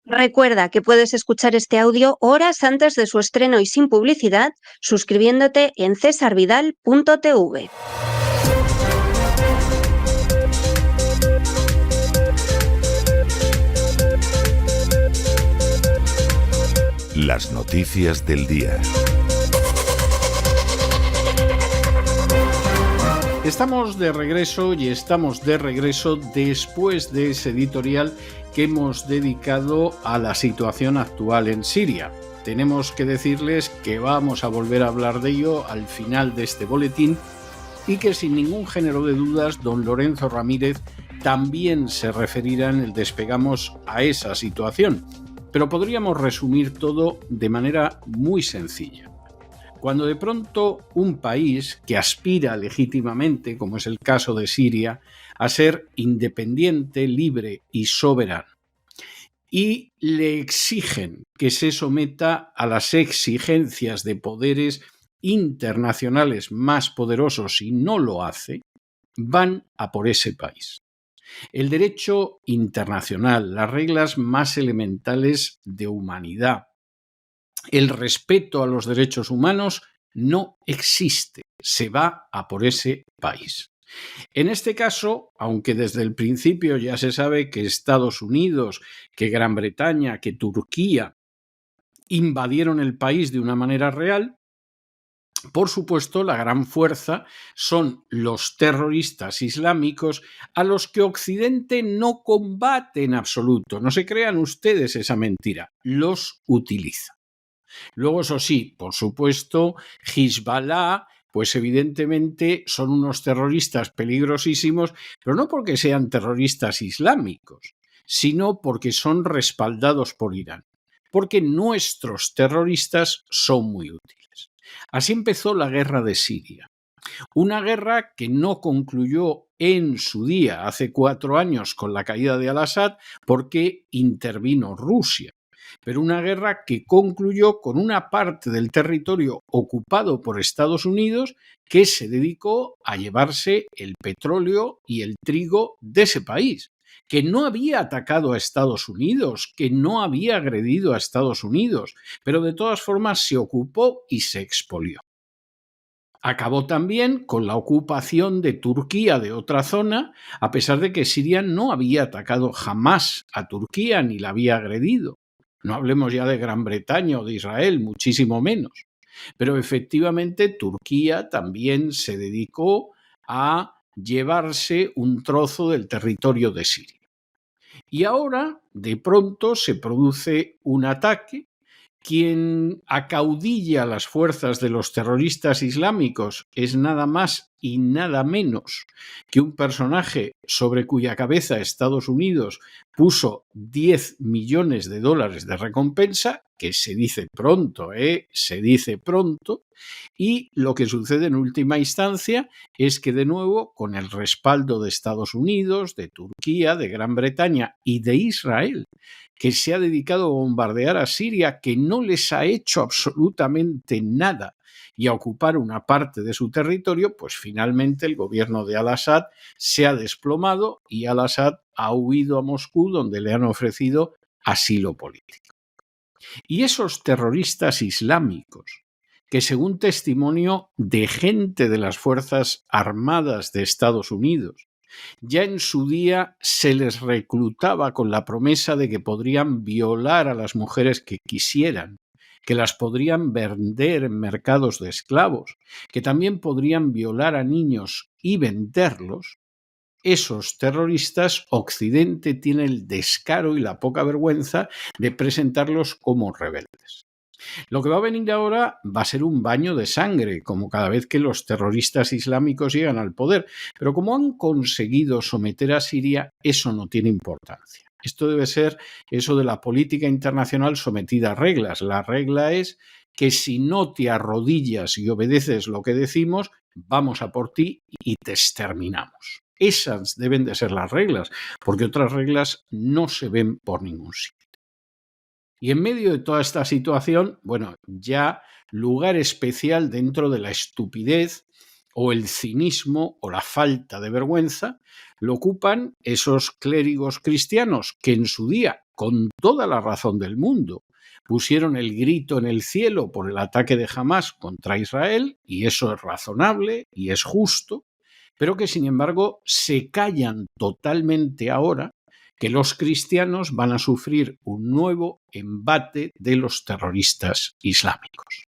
Recuerda que puedes escuchar este audio horas antes de su estreno y sin publicidad, suscribiéndote en cesarvidal.tv. Las noticias del día. Estamos de regreso después de ese editorial que hemos dedicado a la situación actual en Siria. Tenemos que decirles que vamos a volver a hablar de ello al final de este boletín y que sin ningún género de dudas don Lorenzo Ramírez también se referirá en el Despegamos a esa situación. Pero podríamos resumir todo de manera muy sencilla. Cuando de pronto un país que aspira legítimamente, como es el caso de Siria, a ser independiente, libre y soberano, y le exigen que se someta a las exigencias de poderes internacionales más poderosos y no lo hace, van a por ese país. El derecho internacional, las reglas más elementales de humanidad, el respeto a los derechos humanos no existe, se va a por ese país. En este caso, aunque desde el principio ya se sabe que Estados Unidos, que Gran Bretaña, que Turquía invadieron el país de una manera real, por supuesto, la gran fuerza son los terroristas islámicos a los que Occidente no combate en absoluto. No se crean ustedes esa mentira, los utiliza. Luego, eso sí, por supuesto, Hezbollah, pues evidentemente son unos terroristas peligrosísimos, pero no porque sean terroristas islámicos, sino porque son respaldados por Irán, porque nuestros terroristas son muy útiles. Así empezó la guerra de Siria. Una guerra que no concluyó en su día, hace 4 años, con la caída de Al-Assad, porque intervino Rusia. Pero una guerra que concluyó con una parte del territorio ocupado por Estados Unidos que se dedicó a llevarse el petróleo y el trigo de ese país, que no había atacado a Estados Unidos, que no había agredido a Estados Unidos, pero de todas formas se ocupó y se expolió. Acabó también con la ocupación de Turquía de otra zona, a pesar de que Siria no había atacado jamás a Turquía ni la había agredido. No hablemos ya de Gran Bretaña o de Israel, muchísimo menos. Pero efectivamente Turquía también se dedicó a llevarse un trozo del territorio de Siria. Y ahora, de pronto, se produce un ataque. Quien acaudilla las fuerzas de los terroristas islámicos es nada más y nada menos que un personaje sobre cuya cabeza Estados Unidos puso $10 millones de recompensa, que se dice pronto, se dice pronto, y lo que sucede en última instancia es que de nuevo, con el respaldo de Estados Unidos, de Turquía, de Gran Bretaña y de Israel, que se ha dedicado a bombardear a Siria, que no les ha hecho absolutamente nada, y a ocupar una parte de su territorio, pues finalmente el gobierno de Al-Assad se ha desplomado y Al-Assad ha huido a Moscú, donde le han ofrecido asilo político. Y esos terroristas islámicos, que según testimonio de gente de las Fuerzas Armadas de Estados Unidos, ya en su día se les reclutaba con la promesa de que podrían violar a las mujeres que quisieran, que las podrían vender en mercados de esclavos, que también podrían violar a niños y venderlos. Esos terroristas, Occidente tiene el descaro y la poca vergüenza de presentarlos como rebeldes. Lo que va a venir ahora va a ser un baño de sangre, como cada vez que los terroristas islámicos llegan al poder. Pero como han conseguido someter a Siria, eso no tiene importancia. Esto debe ser eso de la política internacional sometida a reglas. La regla es que si no te arrodillas y obedeces lo que decimos, vamos a por ti y te exterminamos. Esas deben de ser las reglas, porque otras reglas no se ven por ningún sitio. Y en medio de toda esta situación, bueno, ya lugar especial dentro de la estupidez o el cinismo o la falta de vergüenza lo ocupan esos clérigos cristianos que en su día con toda la razón del mundo. Pusieron el grito en el cielo por el ataque de Hamás contra Israel, y eso es razonable y es justo, pero que sin embargo se callan totalmente ahora que los cristianos van a sufrir un nuevo embate de los terroristas islámicos.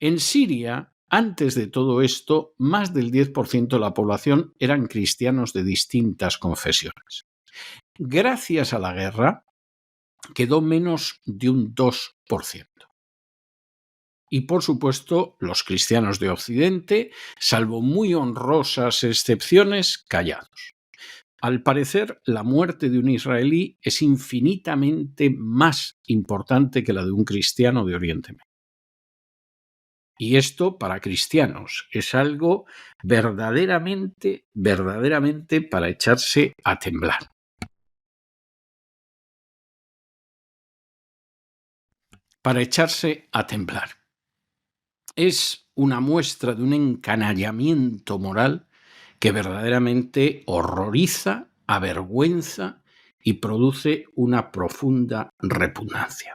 En Siria, antes de todo esto, más del 10% de la población eran cristianos de distintas confesiones. Gracias a la guerra, quedó menos de un 2%. Y, por supuesto, los cristianos de Occidente, salvo muy honrosas excepciones, callados. Al parecer, la muerte de un israelí es infinitamente más importante que la de un cristiano de Oriente Medio. Y esto, para cristianos, es algo verdaderamente para echarse a temblar. Para echarse a temblar. Es una muestra de un encanallamiento moral que verdaderamente horroriza, avergüenza y produce una profunda repugnancia.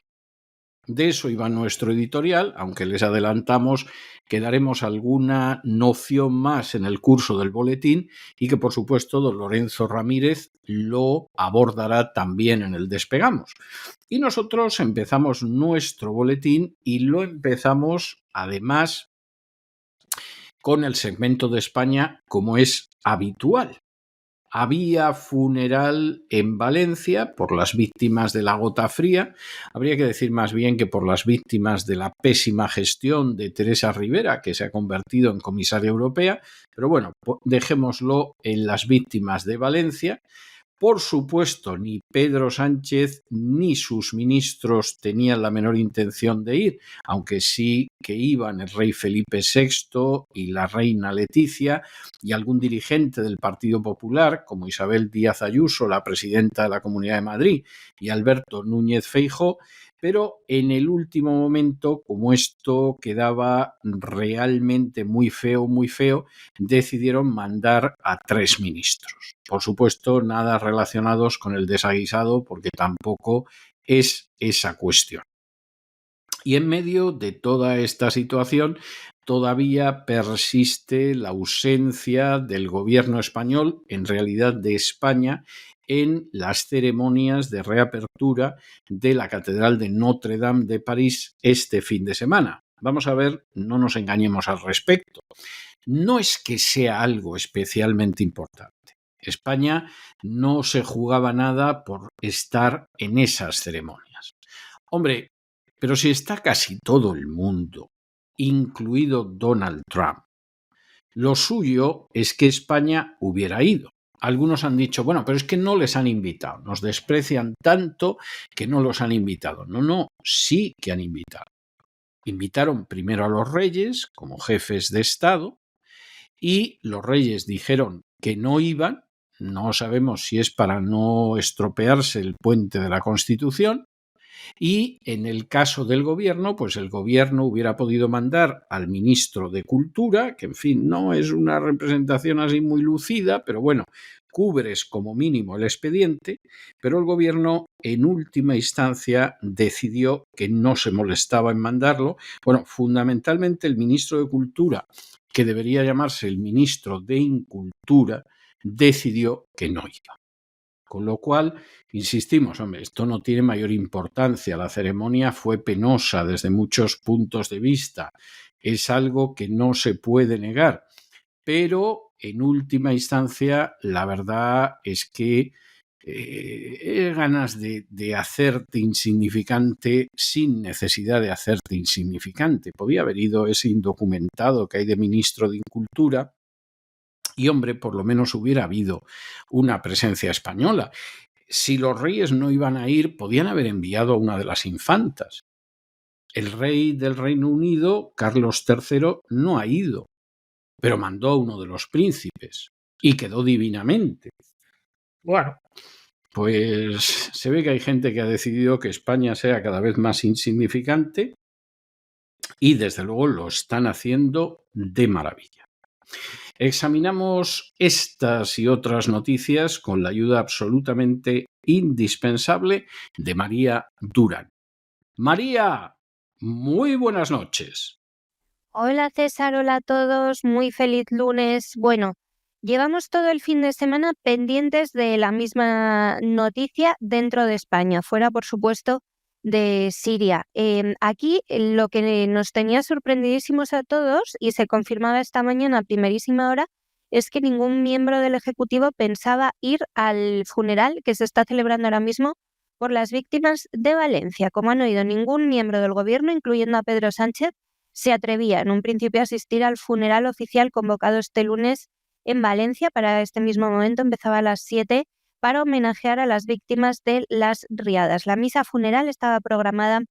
De eso iba nuestro editorial, aunque les adelantamos que daremos alguna noción más en el curso del boletín y que, por supuesto, don Lorenzo Ramírez lo abordará también en el Despegamos. Y nosotros empezamos nuestro boletín y lo empezamos, además, con el segmento de España, como es habitual. Había funeral en Valencia por las víctimas de la gota fría. Habría que decir más bien que por las víctimas de la pésima gestión de Teresa Rivera, que se ha convertido en comisaria europea. Pero bueno, dejémoslo en las víctimas de Valencia. Por supuesto, ni Pedro Sánchez ni sus ministros tenían la menor intención de ir, aunque sí que iban el rey Felipe VI y la reina Leticia y algún dirigente del Partido Popular, como Isabel Díaz Ayuso, la presidenta de la Comunidad de Madrid, y Alberto Núñez Feijóo, pero en el último momento, como esto quedaba realmente muy feo, decidieron mandar a 3 ministros. Por supuesto, nada relacionados con el desaguisado, porque tampoco es esa cuestión. Y en medio de toda esta situación, todavía persiste la ausencia del gobierno español, en realidad de España, en las ceremonias de reapertura de la Catedral de Notre Dame de París este fin de semana. Vamos a ver, no nos engañemos al respecto. No es que sea algo especialmente importante. España no se jugaba nada por estar en esas ceremonias. Hombre, pero si está casi todo el mundo, incluido Donald Trump, lo suyo es que España hubiera ido. Algunos han dicho, bueno, pero es que no les han invitado, nos desprecian tanto que no los han invitado. No, sí que han invitado. Invitaron primero a los reyes como jefes de Estado y los reyes dijeron que no iban. No sabemos si es para no estropearse el puente de la Constitución. Y en el caso del gobierno, pues el gobierno hubiera podido mandar al ministro de Cultura, que en fin no es una representación así muy lucida, pero bueno, cubres como mínimo el expediente, pero el gobierno en última instancia decidió que no se molestaba en mandarlo. Bueno, fundamentalmente el ministro de Cultura, que debería llamarse el ministro de Incultura, decidió que no iba. Con lo cual, insistimos, hombre, esto no tiene mayor importancia. La ceremonia fue penosa desde muchos puntos de vista. Es algo que no se puede negar. Pero, en última instancia, la verdad es que ganas de hacerte insignificante sin necesidad de hacerte insignificante. Podía haber ido ese indocumentado que hay de ministro de Incultura. Y, hombre, por lo menos hubiera habido una presencia española. Si los reyes no iban a ir, podían haber enviado a una de las infantas. El rey del Reino Unido, Carlos III, no ha ido, pero mandó a uno de los príncipes y quedó divinamente. Bueno, pues se ve que hay gente que ha decidido que España sea cada vez más insignificante y, desde luego, lo están haciendo de maravilla. Examinamos estas y otras noticias con la ayuda absolutamente indispensable de María Durán. María, muy buenas noches. Hola César, hola a todos, muy feliz lunes. Bueno, llevamos todo el fin de semana pendientes de la misma noticia dentro de España, fuera por supuesto de Siria. Aquí lo que nos tenía sorprendidísimos a todos y se confirmaba esta mañana a primerísima hora es que ningún miembro del Ejecutivo pensaba ir al funeral que se está celebrando ahora mismo por las víctimas de Valencia. Como han oído, ningún miembro del gobierno, incluyendo a Pedro Sánchez, se atrevía en un principio a asistir al funeral oficial convocado este lunes en Valencia. Para este mismo momento empezaba a las 7 para homenajear a las víctimas de las riadas. La misa funeral estaba programada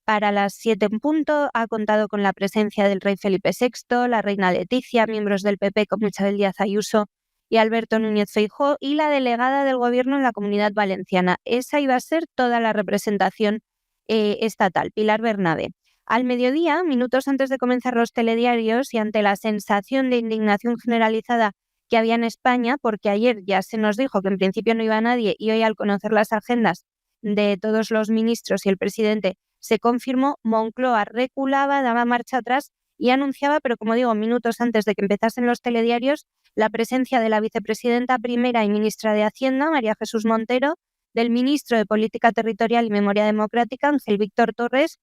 para las 7 en punto. Ha contado con la presencia del rey Felipe VI, la reina Leticia, miembros del PP como Isabel Díaz Ayuso y Alberto Núñez Feijóo y la delegada del gobierno en la Comunidad Valenciana. Esa iba a ser toda la representación estatal, Pilar Bernabé. Al mediodía, minutos antes de comenzar los telediarios y ante la sensación de indignación generalizada que había en España, porque ayer ya se nos dijo que en principio no iba nadie y hoy al conocer las agendas de todos los ministros y el presidente se confirmó, Moncloa reculaba, daba marcha atrás y anunciaba, pero como digo, minutos antes de que empezasen los telediarios, la presencia de la vicepresidenta primera y ministra de Hacienda, María Jesús Montero, del ministro de Política Territorial y Memoria Democrática, Ángel Víctor Torres,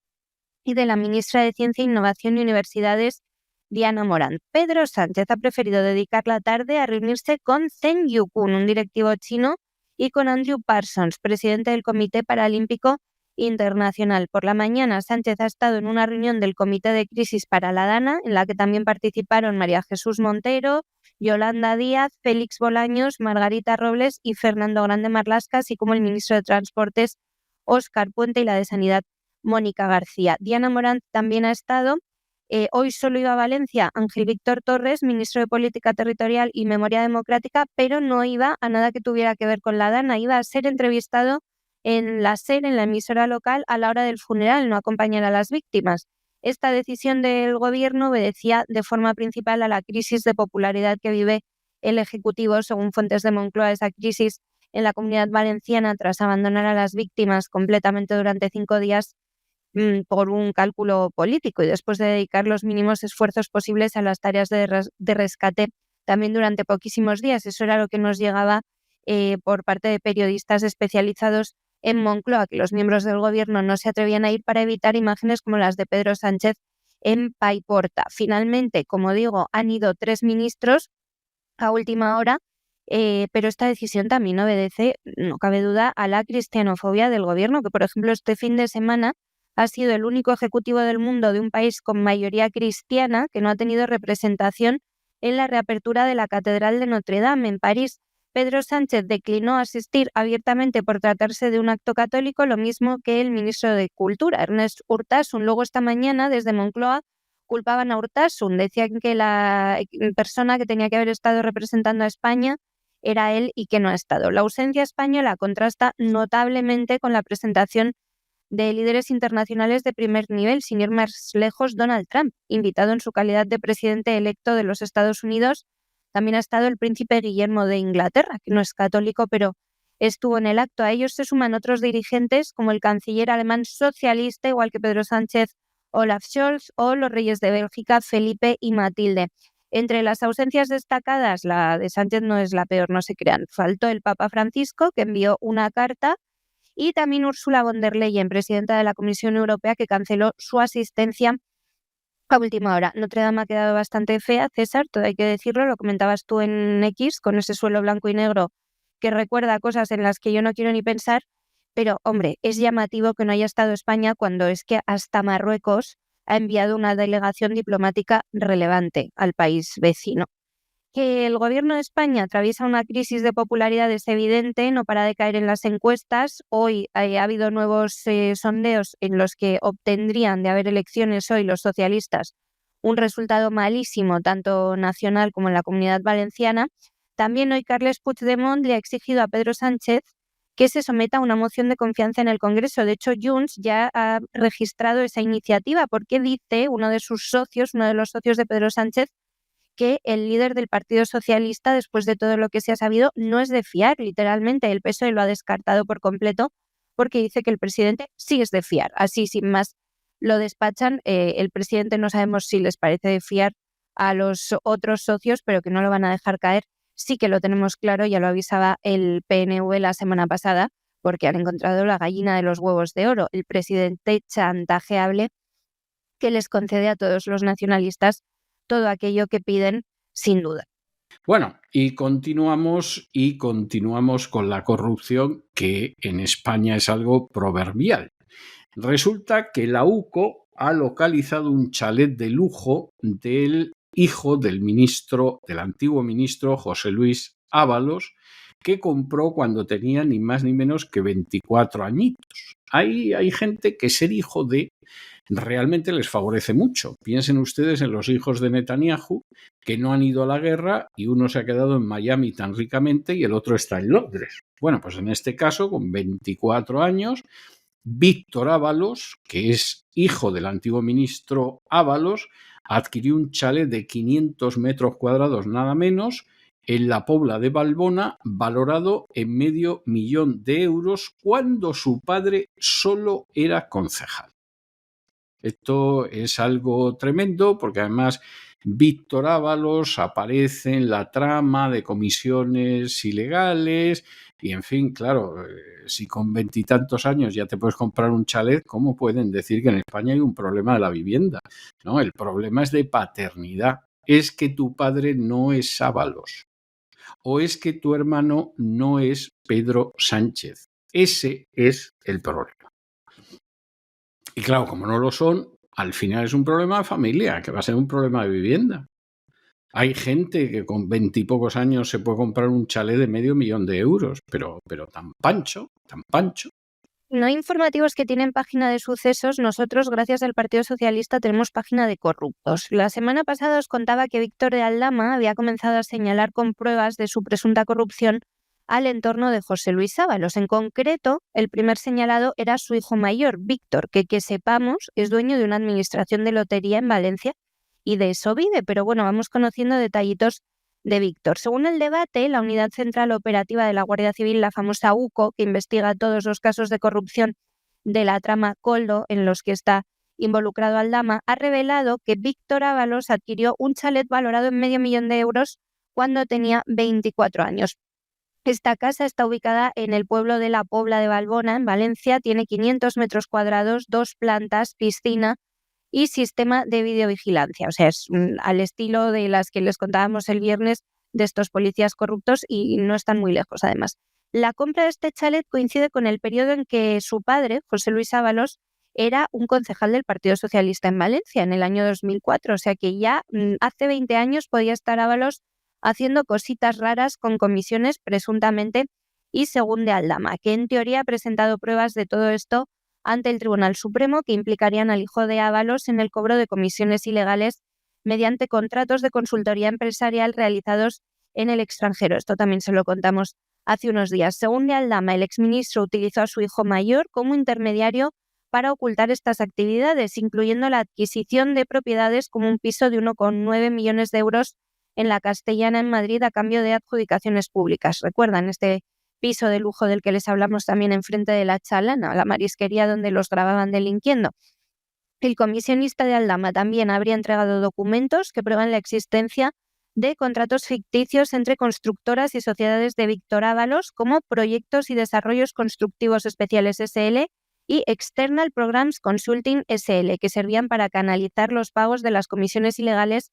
y de la ministra de Ciencia, Innovación y Universidades, Diana Morant. Pedro Sánchez ha preferido dedicar la tarde a reunirse con Zheng Yukun, un directivo chino, y con Andrew Parsons, presidente del Comité Paralímpico Internacional. Por la mañana, Sánchez ha estado en una reunión del Comité de Crisis para la Dana, en la que también participaron María Jesús Montero, Yolanda Díaz, Félix Bolaños, Margarita Robles y Fernando Grande Marlaska, así como el ministro de Transportes, Óscar Puente, y la de Sanidad, Mónica García. Diana Morant también ha estado. Hoy solo iba a Valencia Ángel Víctor Torres, ministro de Política Territorial y Memoria Democrática, pero no iba a nada que tuviera que ver con la Dana. Iba a ser entrevistado en la SER, en la emisora local, a la hora del funeral, no acompañar a las víctimas. Esta decisión del gobierno obedecía de forma principal a la crisis de popularidad que vive el Ejecutivo, según fuentes de Moncloa. Esa crisis en la Comunidad Valenciana, tras abandonar a las víctimas completamente durante 5 días, por un cálculo político y después de dedicar los mínimos esfuerzos posibles a las tareas de rescate también durante poquísimos días. Eso era lo que nos llegaba por parte de periodistas especializados en Moncloa, que los miembros del gobierno no se atrevían a ir para evitar imágenes como las de Pedro Sánchez en Paiporta. Finalmente, como digo, han ido 3 ministros a última hora, pero esta decisión también obedece, no cabe duda, a la cristianofobia del gobierno, que por ejemplo este fin de semana ha sido el único ejecutivo del mundo de un país con mayoría cristiana que no ha tenido representación en la reapertura de la Catedral de Notre Dame en París. Pedro Sánchez declinó asistir abiertamente por tratarse de un acto católico, lo mismo que el ministro de Cultura, Ernest Urtasun. Luego esta mañana, desde Moncloa, culpaban a Urtasun. Decían que la persona que tenía que haber estado representando a España era él y que no ha estado. La ausencia española contrasta notablemente con la presentación de líderes internacionales de primer nivel, sin ir más lejos, Donald Trump, invitado en su calidad de presidente electo de los Estados Unidos. También ha estado el príncipe Guillermo de Inglaterra, que no es católico, pero estuvo en el acto. A ellos se suman otros dirigentes, como el canciller alemán socialista, igual que Pedro Sánchez, Olaf Scholz, o los reyes de Bélgica, Felipe y Matilde. Entre las ausencias destacadas, la de Sánchez no es la peor, no se crean. Faltó el Papa Francisco, que envió una carta, y también Ursula von der Leyen, presidenta de la Comisión Europea, que canceló su asistencia a última hora. Notre Dame ha quedado bastante fea, César, todo hay que decirlo, lo comentabas tú en X, con ese suelo blanco y negro que recuerda cosas en las que yo no quiero ni pensar, pero hombre, es llamativo que no haya estado España cuando es que hasta Marruecos ha enviado una delegación diplomática relevante al país vecino. Que el gobierno de España atraviesa una crisis de popularidad es evidente, no para de caer en las encuestas. Hoy ha habido nuevos sondeos en los que obtendrían, de haber elecciones hoy, los socialistas un resultado malísimo, tanto nacional como en la Comunidad Valenciana. También hoy Carles Puigdemont le ha exigido a Pedro Sánchez que se someta a una moción de confianza en el Congreso. De hecho, Junts ya ha registrado esa iniciativa porque dice uno de los socios de Pedro Sánchez, que el líder del Partido Socialista, después de todo lo que se ha sabido, no es de fiar, literalmente. El PSOE lo ha descartado por completo porque dice que el presidente sí es de fiar. Así, sin más, lo despachan. El presidente no sabemos si les parece de fiar a los otros socios, pero que no lo van a dejar caer. Sí que lo tenemos claro, ya lo avisaba el PNV la semana pasada, porque han encontrado la gallina de los huevos de oro, el presidente chantajeable que les concede a todos los nacionalistas todo aquello que piden, sin duda. Bueno, y continuamos con la corrupción, que en España es algo proverbial. Resulta que la UCO ha localizado un chalet de lujo del hijo del antiguo ministro José Luis Ábalos, que compró cuando tenía ni más ni menos que 24 añitos. Hay gente que ser hijo de realmente les favorece mucho. Piensen ustedes en los hijos de Netanyahu, que no han ido a la guerra y uno se ha quedado en Miami tan ricamente y el otro está en Londres. Bueno, pues en este caso, con 24 años, Víctor Ábalos, que es hijo del antiguo ministro Ábalos, adquirió un chalet de 500 metros cuadrados nada menos en la Pobla de Valbona, valorado en $500,000 cuando su padre solo era concejal. Esto es algo tremendo porque además Víctor Ábalos aparece en la trama de comisiones ilegales y, en fin, claro, si con 20 y tantos años ya te puedes comprar un chalet, ¿cómo pueden decir que en España hay un problema de la vivienda? No, el problema es de paternidad. Es que tu padre no es Ábalos o es que tu hermano no es Pedro Sánchez. Ese es el problema. Y claro, como no lo son, al final es un problema de familia, que va a ser un problema de vivienda. Hay gente que con 20 y pocos años se puede comprar un chalet de $500,000, pero tan pancho. No informativos que tienen página de sucesos, nosotros, gracias al Partido Socialista, tenemos página de corruptos. La semana pasada os contaba que Víctor de Aldama había comenzado a señalar con pruebas de su presunta corrupción al entorno de José Luis Ábalos. En concreto, el primer señalado era su hijo mayor, Víctor, que sepamos es dueño de una administración de lotería en Valencia y de eso vive. Pero bueno, vamos conociendo detallitos de Víctor. Según el debate, la Unidad Central Operativa de la Guardia Civil, la famosa UCO, que investiga todos los casos de corrupción de la trama Koldo en los que está involucrado Aldama, ha revelado que Víctor Ábalos adquirió un chalet valorado en $500,000 cuando tenía 24 años. Esta casa está ubicada en el pueblo de la Pobla de Valbona, en Valencia, tiene 500 metros cuadrados, 2 plantas, piscina y sistema de videovigilancia. O sea, es al estilo de las que les contábamos el viernes de estos policías corruptos y no están muy lejos, además. La compra de este chalet coincide con el periodo en que su padre, José Luis Ábalos, era un concejal del Partido Socialista en Valencia, en el año 2004. O sea que ya hace 20 años podía estar Ábalos haciendo cositas raras con comisiones presuntamente y según de Aldama, que en teoría ha presentado pruebas de todo esto ante el Tribunal Supremo que implicarían al hijo de Ábalos en el cobro de comisiones ilegales mediante contratos de consultoría empresarial realizados en el extranjero. Esto también se lo contamos hace unos días. Según de Aldama, el exministro utilizó a su hijo mayor como intermediario para ocultar estas actividades, incluyendo la adquisición de propiedades como un piso de 1,9 millones de euros en la Castellana, en Madrid, a cambio de adjudicaciones públicas. ¿Recuerdan este piso de lujo del que les hablamos también enfrente de la Chalana, la marisquería donde los grababan delinquiendo? El comisionista de Aldama también habría entregado documentos que prueban la existencia de contratos ficticios entre constructoras y sociedades de Víctor Ábalos como Proyectos y Desarrollos Constructivos Especiales S.L. y External Programs Consulting S.L., que servían para canalizar los pagos de las comisiones ilegales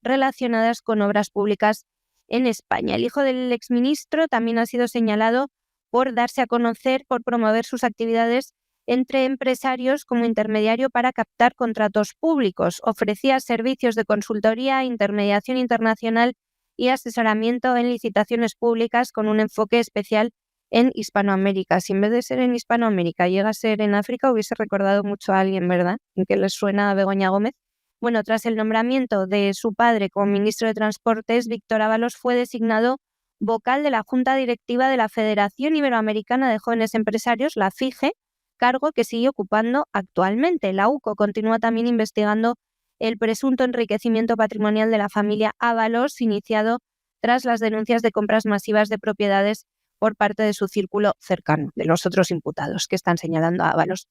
relacionadas con obras públicas en España. El hijo del exministro también ha sido señalado por darse a conocer, por promover sus actividades entre empresarios como intermediario para captar contratos públicos. Ofrecía servicios de consultoría, intermediación internacional y asesoramiento en licitaciones públicas con un enfoque especial en Hispanoamérica. Si en vez de ser en Hispanoamérica llega a ser en África, hubiese recordado mucho a alguien, ¿verdad? ¿En qué les suena a Begoña Gómez? Bueno, tras el nombramiento de su padre como ministro de Transportes, Víctor Ábalos fue designado vocal de la Junta Directiva de la Federación Iberoamericana de Jóvenes Empresarios, la FIGE, cargo que sigue ocupando actualmente. La UCO continúa también investigando el presunto enriquecimiento patrimonial de la familia Ábalos, iniciado tras las denuncias de compras masivas de propiedades por parte de su círculo cercano, de los otros imputados que están señalando a Ábalos.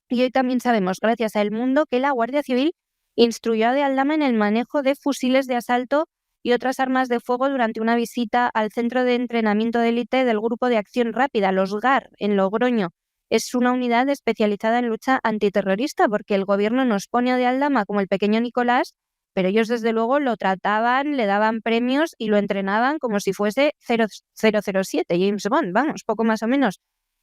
Y hoy también sabemos, gracias a El Mundo, que la Guardia Civil instruyó a De Aldama en el manejo de fusiles de asalto y otras armas de fuego durante una visita al Centro de Entrenamiento de Élite del Grupo de Acción Rápida, los GAR, en Logroño. Es una unidad especializada en lucha antiterrorista, porque el gobierno nos pone a De Aldama como el pequeño Nicolás, pero ellos desde luego lo trataban, le daban premios y lo entrenaban como si fuese 007, James Bond, vamos, poco más o menos.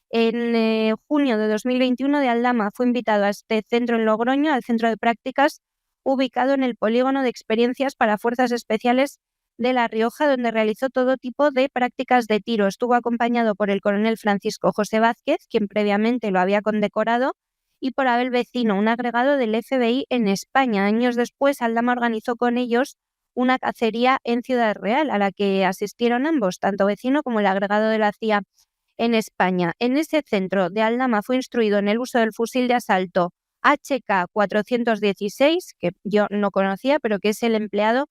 En junio de 2021, De Aldama fue invitado a este centro en Logroño, al centro de prácticas ubicado en el polígono de experiencias para fuerzas especiales de La Rioja, donde realizó todo tipo de prácticas de tiro. Estuvo acompañado por el coronel Francisco José Vázquez, quien previamente lo había condecorado, y por Abel Vecino, un agregado del FBI en España. Años después, Aldama organizó con ellos una cacería en Ciudad Real, a la que asistieron ambos, tanto Vecino como el agregado de la CIA en España. En ese centro, De Aldama fue instruido en el uso del fusil de asalto HK-416, que yo no conocía, pero que es el empleado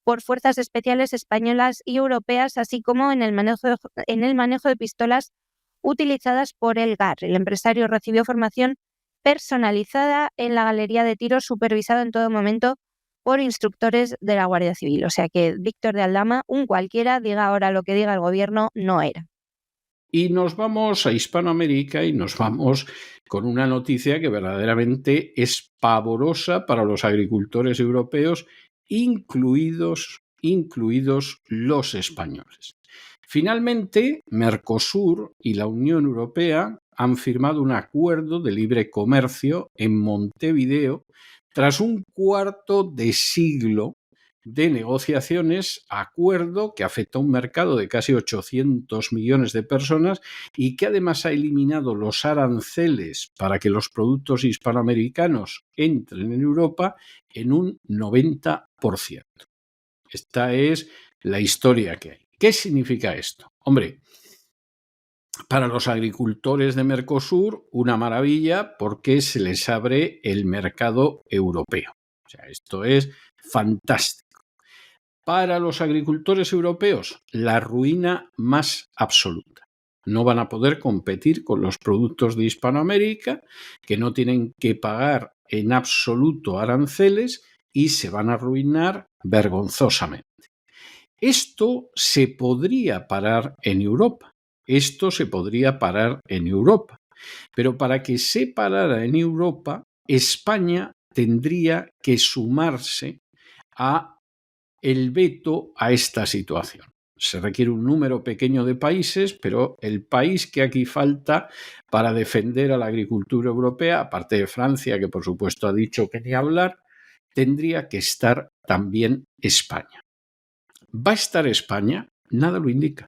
por fuerzas especiales españolas y europeas, así como en el manejo de pistolas utilizadas por el GAR. El empresario recibió formación personalizada en la galería de tiro, supervisado en todo momento por instructores de la Guardia Civil. O sea que Víctor de Aldama, un cualquiera, diga ahora lo que diga el gobierno, no era. Y nos vamos a Hispanoamérica y nos vamos con una noticia que verdaderamente es pavorosa para los agricultores europeos, incluidos los españoles. Finalmente, Mercosur y la Unión Europea han firmado un acuerdo de libre comercio en Montevideo tras un cuarto de siglo de negociaciones, acuerdo que afecta a un mercado de casi 800 millones de personas y que además ha eliminado los aranceles para que los productos hispanoamericanos entren en Europa en un 90%. Esta es la historia que hay. ¿Qué significa esto? Hombre, para los agricultores de Mercosur, una maravilla, porque se les abre el mercado europeo. O sea, esto es fantástico. Para los agricultores europeos, la ruina más absoluta. No van a poder competir con los productos de Hispanoamérica, que no tienen que pagar en absoluto aranceles y se van a arruinar vergonzosamente. Esto se podría parar en Europa. Pero para que se parara en Europa, España tendría que sumarse a el veto a esta situación. Se requiere un número pequeño de países, pero el país que aquí falta para defender a la agricultura europea, aparte de Francia, que por supuesto ha dicho que ni hablar, tendría que estar también España. ¿Va a estar España? Nada lo indica.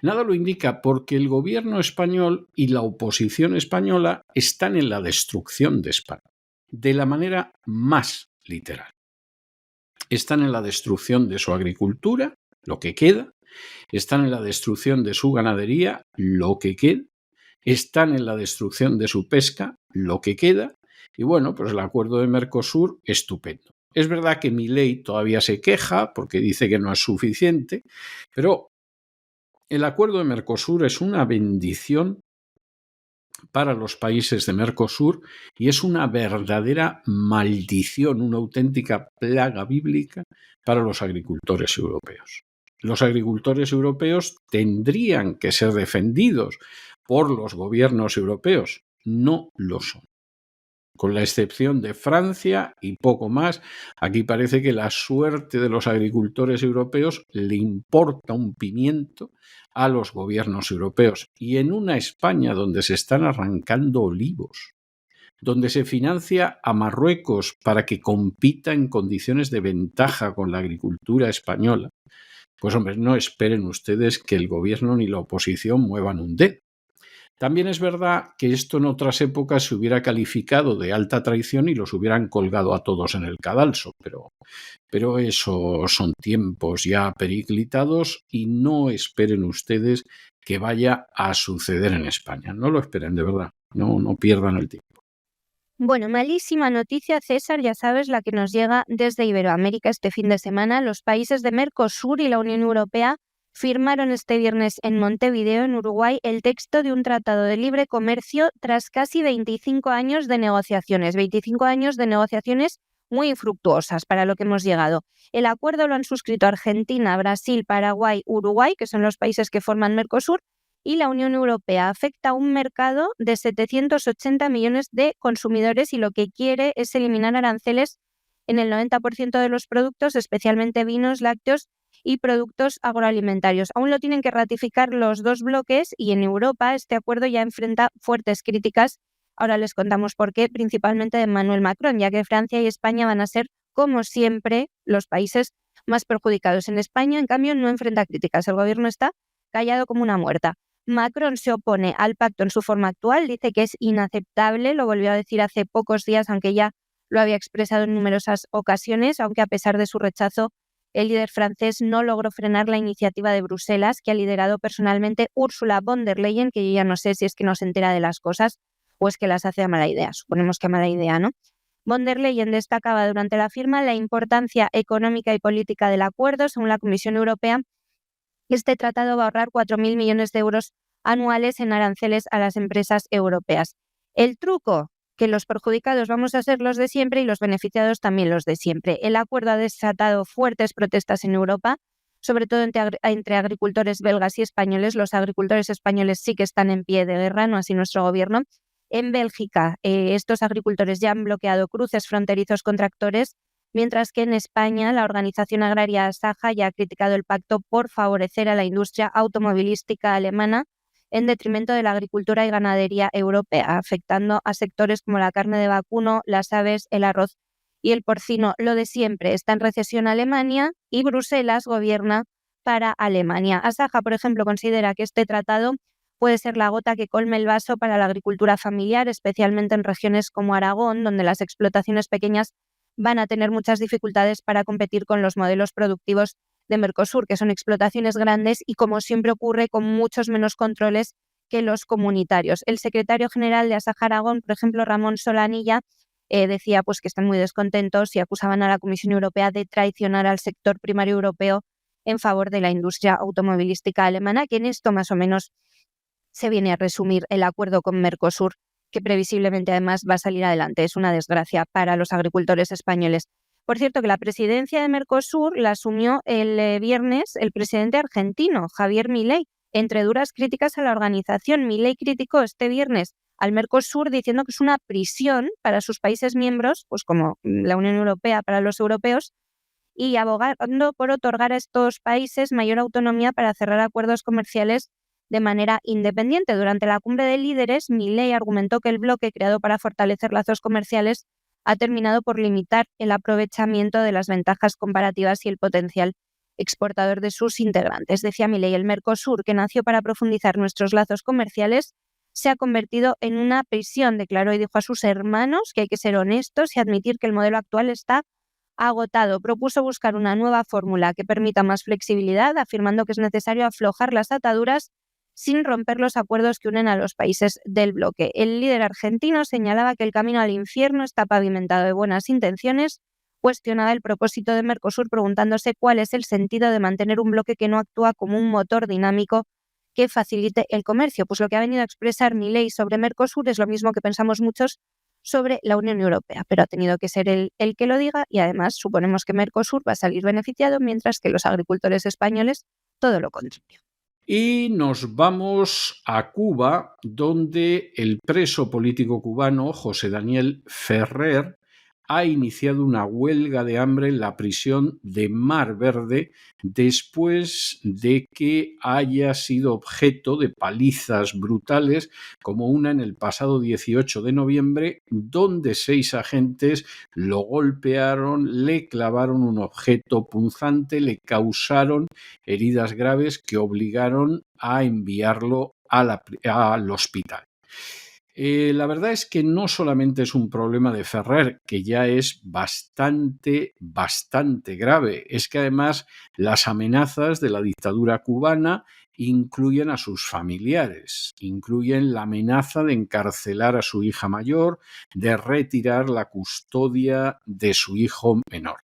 Nada lo indica porque el gobierno español y la oposición española están en la destrucción de España, de la manera más literal. Están en la destrucción de su agricultura, lo que queda, están en la destrucción de su ganadería, lo que queda, están en la destrucción de su pesca, lo que queda, y bueno, pues el acuerdo de Mercosur, estupendo. Es verdad que Milei todavía se queja porque dice que no es suficiente, pero el acuerdo de Mercosur es una bendición para los países de Mercosur y es una verdadera maldición, una auténtica plaga bíblica para los agricultores europeos. Los agricultores europeos tendrían que ser defendidos por los gobiernos europeos, no lo son. Con la excepción de Francia y poco más, aquí parece que la suerte de los agricultores europeos le importa un pimiento a los gobiernos europeos. Y en una España donde se están arrancando olivos, donde se financia a Marruecos para que compita en condiciones de ventaja con la agricultura española, pues hombre, no esperen ustedes que el gobierno ni la oposición muevan un dedo. También es verdad que esto en otras épocas se hubiera calificado de alta traición y los hubieran colgado a todos en el cadalso, pero eso son tiempos ya periclitados y no esperen ustedes que vaya a suceder en España. No lo esperen, de verdad, no pierdan el tiempo. Bueno, malísima noticia, César, ya sabes, la que nos llega desde Iberoamérica este fin de semana. Los países de Mercosur y la Unión Europea firmaron este viernes en Montevideo, en Uruguay, el texto de un tratado de libre comercio tras casi 25 años de negociaciones. 25 años de negociaciones muy infructuosas para lo que hemos llegado. El acuerdo lo han suscrito Argentina, Brasil, Paraguay, Uruguay, que son los países que forman Mercosur, y la Unión Europea. Afecta a un mercado de 780 millones de consumidores y lo que quiere es eliminar aranceles en el 90% de los productos, especialmente vinos, lácteos y productos agroalimentarios. Aún lo tienen que ratificar los dos bloques y en Europa este acuerdo ya enfrenta fuertes críticas. Ahora les contamos por qué, principalmente de Emmanuel Macron, ya que Francia y España van a ser, como siempre, los países más perjudicados. En España, en cambio, no enfrenta críticas. El gobierno está callado como una muerta. Macron se opone al pacto en su forma actual, dice que es inaceptable, lo volvió a decir hace pocos días, aunque ya lo había expresado en numerosas ocasiones, aunque a pesar de su rechazo, el líder francés no logró frenar la iniciativa de Bruselas, que ha liderado personalmente Ursula von der Leyen, que yo ya no sé si es que no se entera de las cosas o es que las hace a mala idea, suponemos que a mala idea, ¿no? Von der Leyen destacaba durante la firma la importancia económica y política del acuerdo. Según la Comisión Europea, este tratado va a ahorrar 4.000 millones de euros anuales en aranceles a las empresas europeas. El truco, que los perjudicados vamos a ser los de siempre y los beneficiados también los de siempre. El acuerdo ha desatado fuertes protestas en Europa, sobre todo entre agricultores belgas y españoles. Los agricultores españoles sí que están en pie de guerra, no así nuestro gobierno. En Bélgica, estos agricultores ya han bloqueado cruces fronterizos con tractores, mientras que en España la organización agraria Asaja ya ha criticado el pacto por favorecer a la industria automovilística alemana en detrimento de la agricultura y ganadería europea, afectando a sectores como la carne de vacuno, las aves, el arroz y el porcino. Lo de siempre, está en recesión Alemania y Bruselas gobierna para Alemania. Asaja, por ejemplo, considera que este tratado puede ser la gota que colme el vaso para la agricultura familiar, especialmente en regiones como Aragón, donde las explotaciones pequeñas van a tener muchas dificultades para competir con los modelos productivos de Mercosur, que son explotaciones grandes y, como siempre ocurre, con muchos menos controles que los comunitarios. El secretario general de Asaja Aragón, por ejemplo, Ramón Solanilla, decía pues, que están muy descontentos y acusaban a la Comisión Europea de traicionar al sector primario europeo en favor de la industria automovilística alemana, que en esto más o menos se viene a resumir el acuerdo con Mercosur, que previsiblemente además va a salir adelante. Es una desgracia para los agricultores españoles. Por cierto, que la presidencia de Mercosur la asumió el viernes el presidente argentino, Javier Milei, entre duras críticas a la organización. Milei criticó este viernes al Mercosur diciendo que es una prisión para sus países miembros, pues como la Unión Europea para los europeos, y abogando por otorgar a estos países mayor autonomía para cerrar acuerdos comerciales de manera independiente. Durante la cumbre de líderes, Milei argumentó que el bloque creado para fortalecer lazos comerciales ha terminado por limitar el aprovechamiento de las ventajas comparativas y el potencial exportador de sus integrantes. Decía Milei, el Mercosur, que nació para profundizar nuestros lazos comerciales, se ha convertido en una prisión, declaró, y dijo a sus hermanos que hay que ser honestos y admitir que el modelo actual está agotado. Propuso buscar una nueva fórmula que permita más flexibilidad, afirmando que es necesario aflojar las ataduras sin romper los acuerdos que unen a los países del bloque. El líder argentino señalaba que el camino al infierno está pavimentado de buenas intenciones, cuestionaba el propósito de Mercosur preguntándose cuál es el sentido de mantener un bloque que no actúa como un motor dinámico que facilite el comercio. Pues lo que ha venido a expresar Milei sobre Mercosur es lo mismo que pensamos muchos sobre la Unión Europea, pero ha tenido que ser él el que lo diga y además suponemos que Mercosur va a salir beneficiado, mientras que los agricultores españoles todo lo contrario. Y nos vamos a Cuba, donde el preso político cubano José Daniel Ferrer ha iniciado una huelga de hambre en la prisión de Mar Verde después de que haya sido objeto de palizas brutales, como una en el pasado 18 de noviembre, donde 6 agentes lo golpearon, le clavaron un objeto punzante, le causaron heridas graves que obligaron a enviarlo al hospital. La verdad es que no solamente es un problema de Ferrer, que ya es bastante grave, es que además las amenazas de la dictadura cubana incluyen a sus familiares, incluyen la amenaza de encarcelar a su hija mayor, de retirar la custodia de su hijo menor.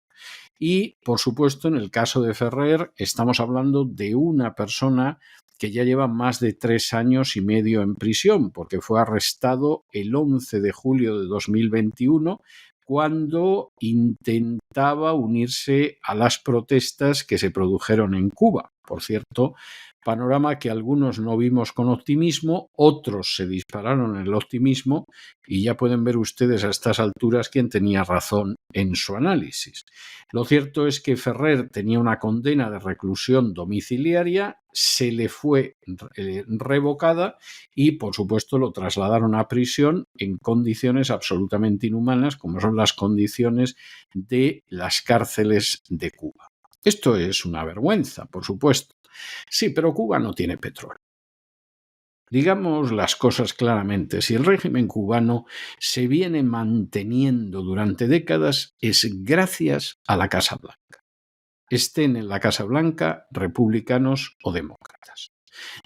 Y, por supuesto, en el caso de Ferrer, estamos hablando de una persona que ya lleva más de 3 años y medio en prisión, porque fue arrestado el 11 de julio de 2021 cuando intentaba unirse a las protestas que se produjeron en Cuba. Por cierto, panorama que algunos no vimos con optimismo, otros se dispararon en el optimismo y ya pueden ver ustedes a estas alturas quién tenía razón en su análisis. Lo cierto es que Ferrer tenía una condena de reclusión domiciliaria, se le fue revocada y, por supuesto, lo trasladaron a prisión en condiciones absolutamente inhumanas, como son las condiciones de las cárceles de Cuba. Esto es una vergüenza, por supuesto. Sí, pero Cuba no tiene petróleo. Digamos las cosas claramente, si el régimen cubano se viene manteniendo durante décadas es gracias a la Casa Blanca. Estén en la Casa Blanca republicanos o demócratas.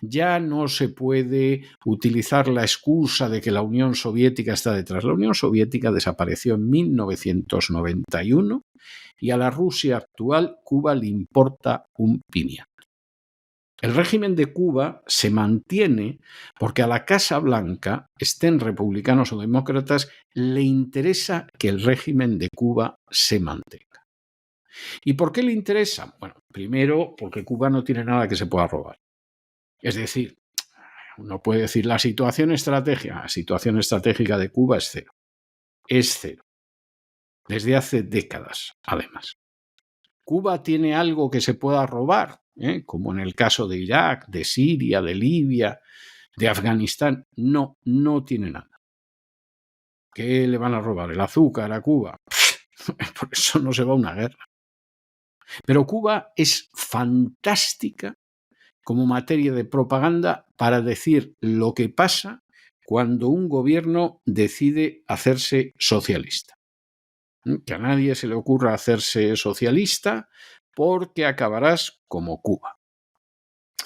Ya no se puede utilizar la excusa de que la Unión Soviética está detrás. La Unión Soviética desapareció en 1991 y a la Rusia actual Cuba le importa un pimiento. El régimen de Cuba se mantiene porque a la Casa Blanca, estén republicanos o demócratas, le interesa que el régimen de Cuba se mantenga. ¿Y por qué le interesa? Bueno, primero porque Cuba no tiene nada que se pueda robar. Es decir, uno puede decir la situación estratégica de Cuba es cero. Es cero. Desde hace décadas, además. ¿Cuba tiene algo que se pueda robar? Como en el caso de Irak, de Siria, de Libia, de Afganistán. No, no tiene nada. ¿Qué le van a robar? ¿El azúcar a Cuba? Por eso no se va a una guerra. Pero Cuba es fantástica como materia de propaganda para decir lo que pasa cuando un gobierno decide hacerse socialista. Que a nadie se le ocurra hacerse socialista porque acabarás como Cuba.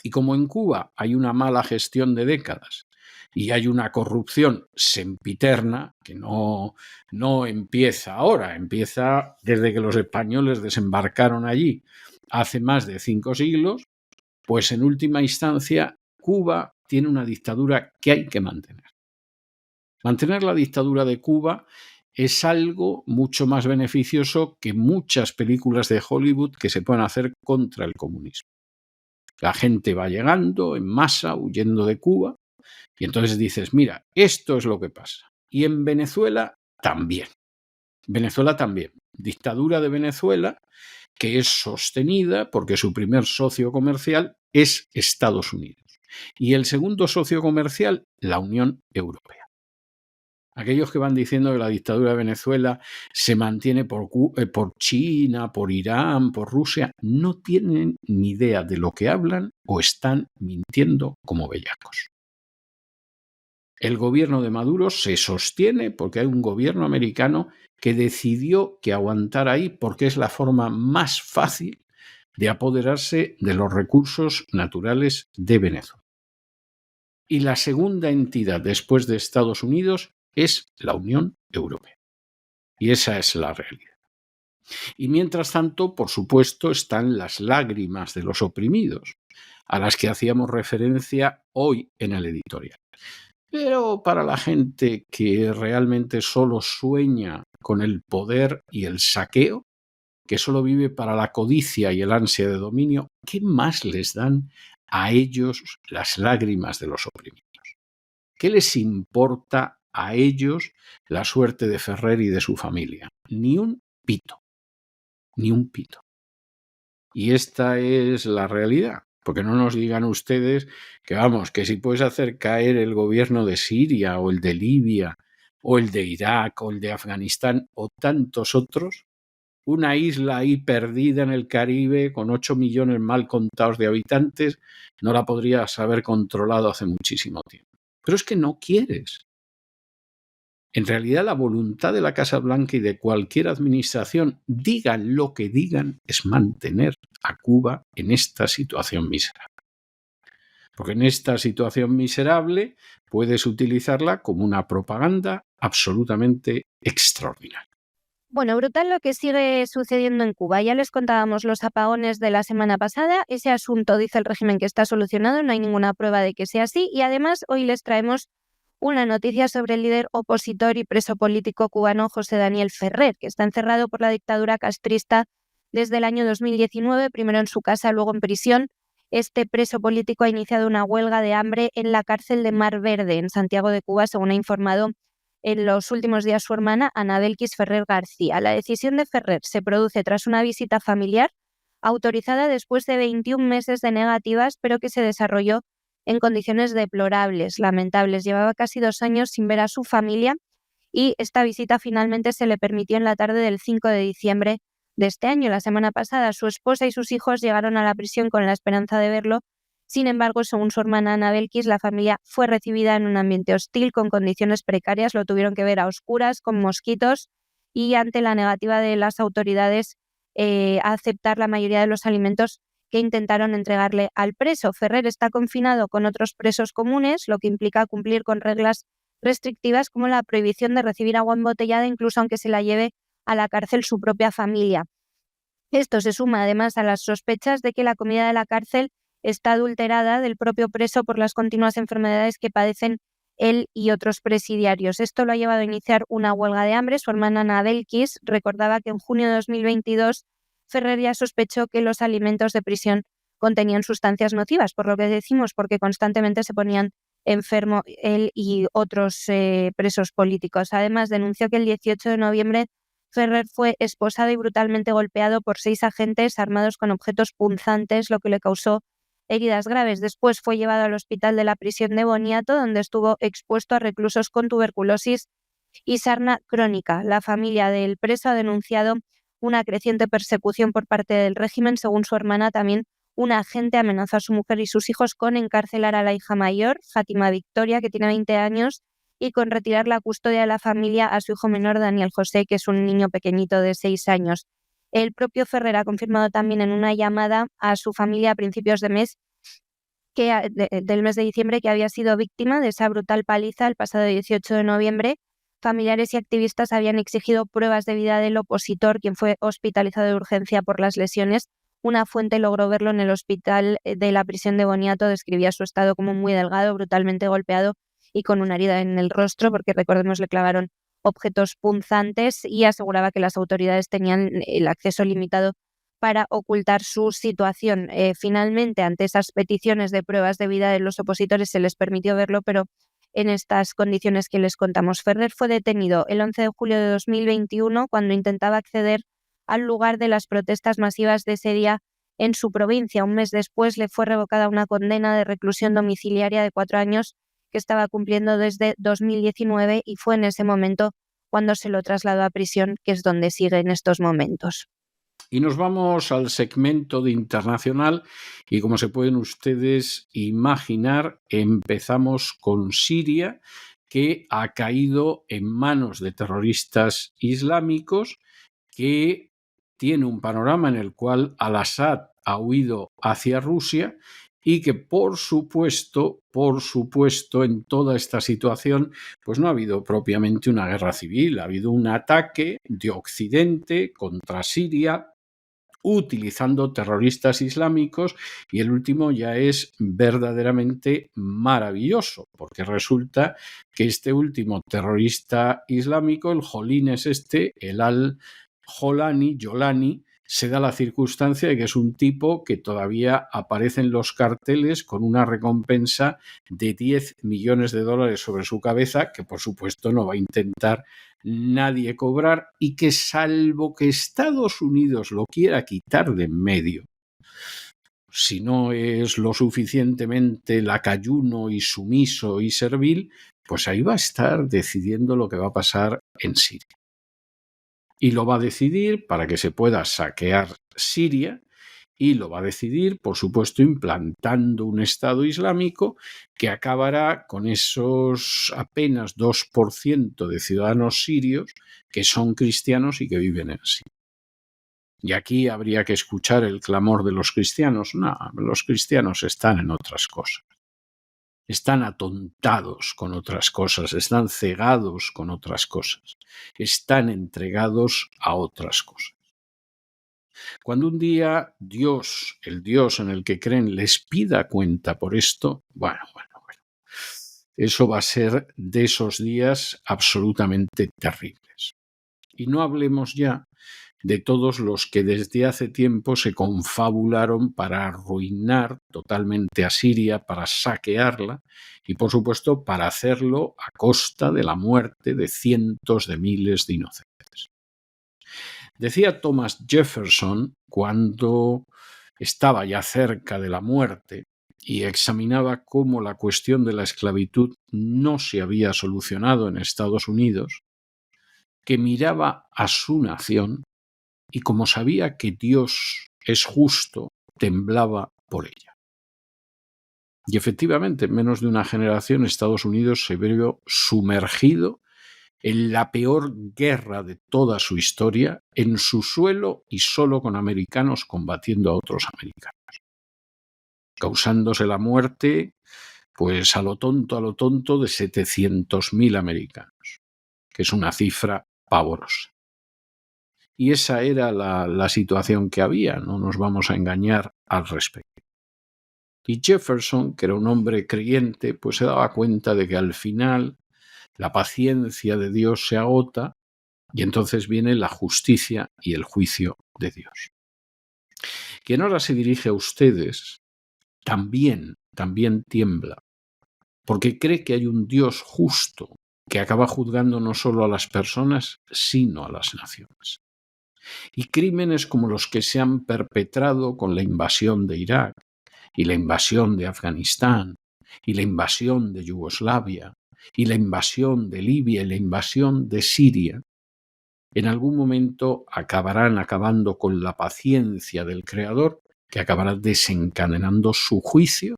Y como en Cuba hay una mala gestión de décadas y hay una corrupción sempiterna que no empieza ahora, empieza desde que los españoles desembarcaron allí hace más de 5 siglos, pues en última instancia Cuba tiene una dictadura que hay que mantener. Mantener la dictadura de Cuba es algo mucho más beneficioso que muchas películas de Hollywood que se pueden hacer contra el comunismo. La gente va llegando en masa, huyendo de Cuba, y entonces dices, mira, esto es lo que pasa. Y en Venezuela también. Venezuela también. Dictadura de Venezuela, que es sostenida porque su primer socio comercial es Estados Unidos. Y el segundo socio comercial, la Unión Europea. Aquellos que van diciendo que la dictadura de Venezuela se mantiene por China, por Irán, por Rusia, no tienen ni idea de lo que hablan o están mintiendo como bellacos. El gobierno de Maduro se sostiene porque hay un gobierno americano que decidió que aguantar ahí porque es la forma más fácil de apoderarse de los recursos naturales de Venezuela. Y la segunda entidad después de Estados Unidos es la Unión Europea. Y esa es la realidad. Y mientras tanto, por supuesto, están las lágrimas de los oprimidos, a las que hacíamos referencia hoy en el editorial. Pero para la gente que realmente solo sueña con el poder y el saqueo, que solo vive para la codicia y el ansia de dominio, ¿qué más les dan a ellos las lágrimas de los oprimidos? ¿Qué les importa a ellos la suerte de Ferrer y de su familia? Ni un pito. Ni un pito. Y esta es la realidad. Porque no nos digan ustedes que vamos, que si puedes hacer caer el gobierno de Siria o el de Libia o el de Irak o el de Afganistán o tantos otros, una isla ahí perdida en el Caribe con 8 millones mal contados de habitantes, no la podrías haber controlado hace muchísimo tiempo. Pero es que no quieres. En realidad, la voluntad de la Casa Blanca y de cualquier administración, digan lo que digan, es mantener a Cuba en esta situación miserable. Porque en esta situación miserable puedes utilizarla como una propaganda absolutamente extraordinaria. Bueno, brutal lo que sigue sucediendo en Cuba. Ya les contábamos los apagones de la semana pasada. Ese asunto dice el régimen que está solucionado, no hay ninguna prueba de que sea así. Y además hoy les traemos una noticia sobre el líder opositor y preso político cubano José Daniel Ferrer, que está encerrado por la dictadura castrista desde el año 2019, primero en su casa, luego en prisión. Este preso político ha iniciado una huelga de hambre en la cárcel de Mar Verde, en Santiago de Cuba, según ha informado en los últimos días su hermana Ana Belkis Ferrer García. La decisión de Ferrer se produce tras una visita familiar autorizada después de 21 meses de negativas, pero que se desarrolló en condiciones deplorables, lamentables. Llevaba casi 2 años sin ver a su familia y esta visita finalmente se le permitió en la tarde del 5 de diciembre de este año. La semana pasada, su esposa y sus hijos llegaron a la prisión con la esperanza de verlo. Sin embargo, según su hermana Ana Belkis, la familia fue recibida en un ambiente hostil, con condiciones precarias, lo tuvieron que ver a oscuras, con mosquitos, y ante la negativa de las autoridades a aceptar la mayoría de los alimentos que intentaron entregarle al preso. Ferrer está confinado con otros presos comunes, lo que implica cumplir con reglas restrictivas como la prohibición de recibir agua embotellada, incluso aunque se la lleve a la cárcel su propia familia. Esto se suma además a las sospechas de que la comida de la cárcel está adulterada del propio preso por las continuas enfermedades que padecen él y otros presidiarios. Esto lo ha llevado a iniciar una huelga de hambre. Su hermana Ana Belkis recordaba que en junio de 2022 Ferrer ya sospechó que los alimentos de prisión contenían sustancias nocivas, por lo que decimos, porque constantemente se ponían enfermo él y otros presos políticos. Además, denunció que el 18 de noviembre Ferrer fue esposado y brutalmente golpeado por 6 agentes armados con objetos punzantes, lo que le causó heridas graves. Después fue llevado al hospital de la prisión de Boniato, donde estuvo expuesto a reclusos con tuberculosis y sarna crónica. La familia del preso ha denunciado una creciente persecución por parte del régimen. Según su hermana, también un agente amenazó a su mujer y sus hijos con encarcelar a la hija mayor, Fátima Victoria, que tiene 20 años, y con retirar la custodia de la familia a su hijo menor, Daniel José, que es un niño pequeñito de 6 años. El propio Ferrer ha confirmado también en una llamada a su familia a principios de mes del mes de diciembre que había sido víctima de esa brutal paliza el pasado 18 de noviembre. Familiares y activistas habían exigido pruebas de vida del opositor, quien fue hospitalizado de urgencia por las lesiones. Una fuente logró verlo en el hospital de la prisión de Boniato. Describía su estado como muy delgado, brutalmente golpeado y con una herida en el rostro, porque recordemos le clavaron objetos punzantes, y aseguraba que las autoridades tenían el acceso limitado para ocultar su situación. Finalmente, ante esas peticiones de pruebas de vida de los opositores, se les permitió verlo, pero en estas condiciones que les contamos. Ferrer fue detenido el 11 de julio de 2021 cuando intentaba acceder al lugar de las protestas masivas de ese día en su provincia. Un mes después le fue revocada una condena de reclusión domiciliaria de 4 años que estaba cumpliendo desde 2019, y fue en ese momento cuando se lo trasladó a prisión, que es donde sigue en estos momentos. Y nos vamos al segmento de internacional y, como se pueden ustedes imaginar, empezamos con Siria, que ha caído en manos de terroristas islámicos, que tiene un panorama en el cual Al-Assad ha huido hacia Rusia y que, por supuesto, en toda esta situación, pues no ha habido propiamente una guerra civil, ha habido un ataque de Occidente contra Siria, utilizando terroristas islámicos, y el último ya es verdaderamente maravilloso, porque resulta que este último terrorista islámico, el Jolín es el al-Jolani, se da la circunstancia de que es un tipo que todavía aparece en los carteles con una recompensa de $10 millones sobre su cabeza, que por supuesto no va a intentar nadie cobrar, y que, salvo que Estados Unidos lo quiera quitar de en medio, si no es lo suficientemente lacayuno y sumiso y servil, pues ahí va a estar decidiendo lo que va a pasar en Siria. Y lo va a decidir para que se pueda saquear Siria, y lo va a decidir, por supuesto, implantando un Estado islámico que acabará con esos apenas 2% de ciudadanos sirios que son cristianos y que viven en Siria. Y aquí habría que escuchar el clamor de los cristianos. No, los cristianos están en otras cosas. están atontados con otras cosas, están cegados con otras cosas, están entregados a otras cosas. Cuando un día Dios, el Dios en el que creen, les pida cuenta por esto, bueno, eso va a ser de esos días absolutamente terribles. Y no hablemos ya de todos los que desde hace tiempo se confabularon para arruinar totalmente a Siria, para saquearla y, por supuesto, para hacerlo a costa de la muerte de cientos de miles de inocentes. Decía Thomas Jefferson, cuando estaba ya cerca de la muerte y examinaba cómo la cuestión de la esclavitud no se había solucionado en Estados Unidos, que miraba a su nación y como sabía que Dios es justo, temblaba por ella. Y efectivamente, en menos de una generación, Estados Unidos se vio sumergido en la peor guerra de toda su historia, en su suelo y solo con americanos combatiendo a otros americanos, causándose la muerte, pues a lo tonto, de 700.000 americanos, que es una cifra pavorosa. Y esa era la situación que había, no nos vamos a engañar al respecto. Y Jefferson, que era un hombre creyente, pues se daba cuenta de que al final la paciencia de Dios se agota y entonces viene la justicia y el juicio de Dios. Quien ahora se dirige a ustedes también tiembla, porque cree que hay un Dios justo que acaba juzgando no solo a las personas, sino a las naciones. Y crímenes como los que se han perpetrado con la invasión de Irak y la invasión de Afganistán y la invasión de Yugoslavia y la invasión de Libia y la invasión de Siria, en algún momento acabarán acabando con la paciencia del Creador, que acabará desencadenando su juicio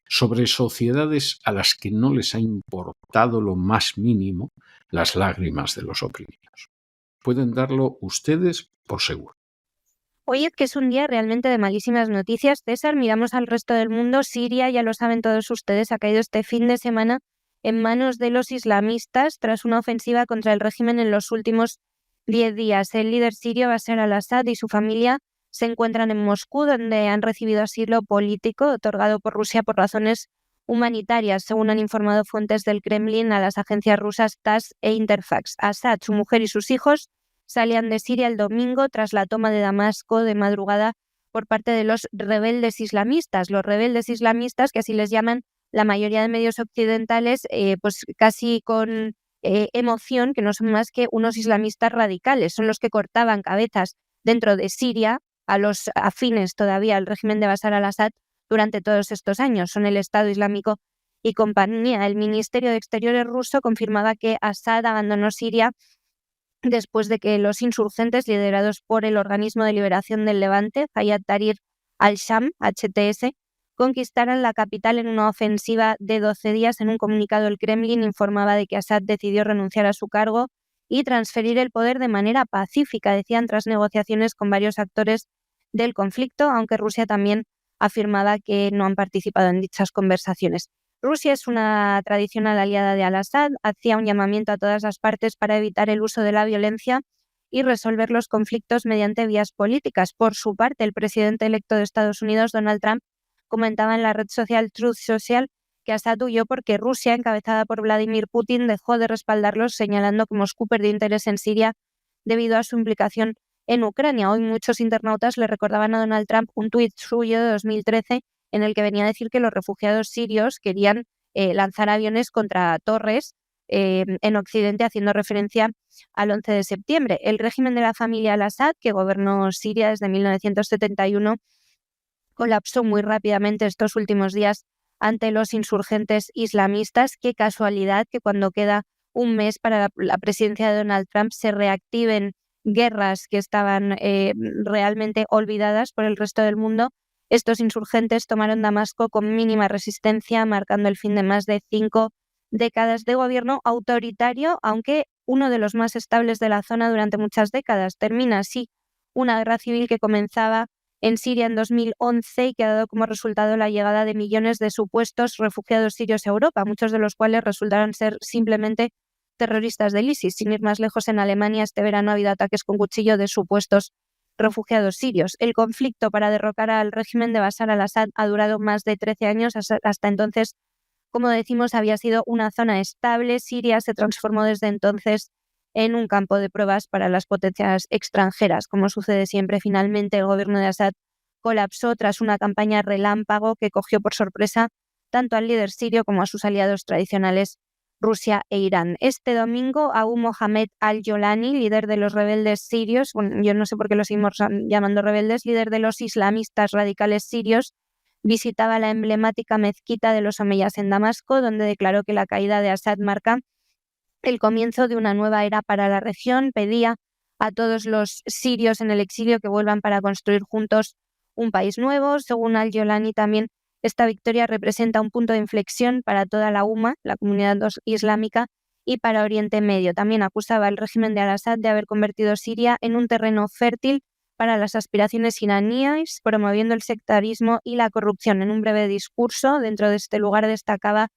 sobre sociedades a las que no les ha importado lo más mínimo las lágrimas de los oprimidos. Pueden darlo ustedes por seguro. Hoy es que es un día realmente de malísimas noticias. César, miramos al resto del mundo. Siria, ya lo saben todos ustedes, ha caído este fin de semana en manos de los islamistas tras una ofensiva contra el régimen en los últimos 10 días. El líder sirio, Bashar al-Assad, y su familia se encuentran en Moscú, donde han recibido asilo político otorgado por Rusia por razones humanitarias, según han informado fuentes del Kremlin a las agencias rusas TASS e Interfax. Assad, su mujer y sus hijos salían de Siria el domingo tras la toma de Damasco de madrugada por parte de los rebeldes islamistas. Los rebeldes islamistas, que así les llaman la mayoría de medios occidentales, pues casi con emoción, que no son más que unos islamistas radicales. Son los que cortaban cabezas dentro de Siria a los afines todavía al régimen de Bashar al-Assad durante todos estos años. Son el Estado Islámico y compañía. El Ministerio de Exteriores ruso confirmaba que Assad abandonó Siria después de que los insurgentes liderados por el Organismo de Liberación del Levante, Hayat Tahrir al-Sham, HTS, conquistaran la capital en una ofensiva de 12 días. En un comunicado, el Kremlin informaba de que Assad decidió renunciar a su cargo y transferir el poder de manera pacífica, decían, tras negociaciones con varios actores del conflicto, aunque Rusia también afirmaba que no han participado en dichas conversaciones. Rusia es una tradicional aliada de al-Assad, hacía un llamamiento a todas las partes para evitar el uso de la violencia y resolver los conflictos mediante vías políticas. Por su parte, el presidente electo de Estados Unidos, Donald Trump, comentaba en la red social Truth Social que Assad huyó porque Rusia, encabezada por Vladimir Putin, dejó de respaldarlos, señalando que Moscú perdió interés en Siria debido a su implicación en Ucrania. Hoy muchos internautas le recordaban a Donald Trump un tuit suyo de 2013 en el que venía a decir que los refugiados sirios querían lanzar aviones contra torres en Occidente, haciendo referencia al 11 de septiembre. El régimen de la familia al-Assad, que gobernó Siria desde 1971, colapsó muy rápidamente estos últimos días ante los insurgentes islamistas. Qué casualidad que cuando queda un mes para la presidencia de Donald Trump se reactiven guerras que estaban realmente olvidadas por el resto del mundo. Estos insurgentes tomaron Damasco con mínima resistencia, marcando el fin de más de 5 décadas de gobierno autoritario, aunque uno de los más estables de la zona durante muchas décadas. Termina así una guerra civil que comenzaba en Siria en 2011 y que ha dado como resultado la llegada de millones de supuestos refugiados sirios a Europa, muchos de los cuales resultaron ser simplemente terroristas del ISIS. Sin ir más lejos, en Alemania este verano ha habido ataques con cuchillo de supuestos refugiados sirios. El conflicto para derrocar al régimen de Bashar al-Assad ha durado más de 13 años. Hasta entonces, como decimos, había sido una zona estable. Siria se transformó desde entonces en un campo de pruebas para las potencias extranjeras. Como sucede siempre, finalmente el gobierno de Assad colapsó tras una campaña relámpago que cogió por sorpresa tanto al líder sirio como a sus aliados tradicionales, Rusia e Irán. Este domingo, Abu Mohamed al-Jolani, líder de los rebeldes sirios, bueno, yo no sé por qué lo seguimos llamando rebeldes, líder de los islamistas radicales sirios, visitaba la emblemática mezquita de los omeyas en Damasco, donde declaró que la caída de Assad marca el comienzo de una nueva era para la región. Pedía a todos los sirios en el exilio que vuelvan para construir juntos un país nuevo. Según al-Jolani, también esta victoria representa un punto de inflexión para toda la UMA, la comunidad islámica, y para Oriente Medio. También acusaba al régimen de al-Assad de haber convertido Siria en un terreno fértil para las aspiraciones iraníes, promoviendo el sectarismo y la corrupción. En un breve discurso, dentro de este lugar destacaba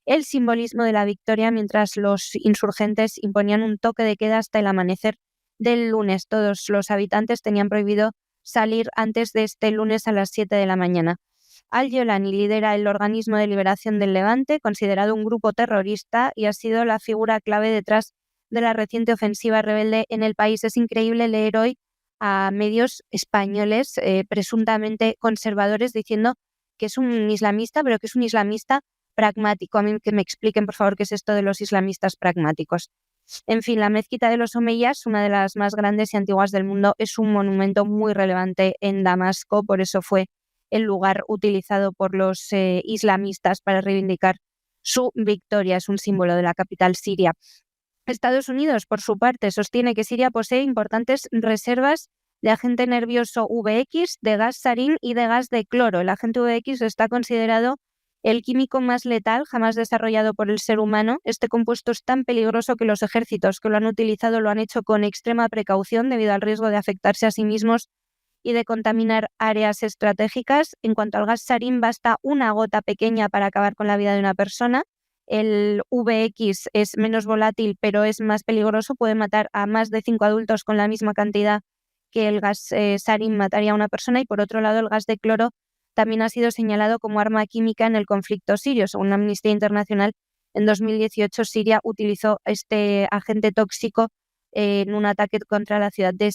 el simbolismo de la victoria mientras los insurgentes imponían un toque de queda hasta el amanecer del lunes. Todos los habitantes tenían prohibido salir antes de este lunes a las 7 de la mañana. Al-Jolani lidera el Organismo de Liberación del Levante, considerado un grupo terrorista, y ha sido la figura clave detrás de la reciente ofensiva rebelde en el país. Es increíble leer hoy a medios españoles presuntamente conservadores diciendo que es un islamista, pero que es un islamista pragmático. A mí que me expliquen, por favor, qué es esto de los islamistas pragmáticos. En fin, la mezquita de los omeyas, una de las más grandes y antiguas del mundo, es un monumento muy relevante en Damasco, por eso fue el lugar utilizado por los islamistas para reivindicar su victoria. Es un símbolo de la capital siria. Estados Unidos, por su parte, sostiene que Siria posee importantes reservas de agente nervioso VX, de gas sarín y de gas de cloro. El agente VX está considerado el químico más letal jamás desarrollado por el ser humano. Este compuesto es tan peligroso que los ejércitos que lo han utilizado lo han hecho con extrema precaución debido al riesgo de afectarse a sí mismos y de contaminar áreas estratégicas. En cuanto al gas sarín, basta una gota pequeña para acabar con la vida de una persona. El VX es menos volátil, pero es más peligroso. Puede matar a más de 5 adultos con la misma cantidad que el gas sarín mataría a una persona. Y por otro lado, el gas de cloro también ha sido señalado como arma química en el conflicto sirio. Según Amnistía Internacional, en 2018 Siria utilizó este agente tóxico en un ataque contra la ciudad de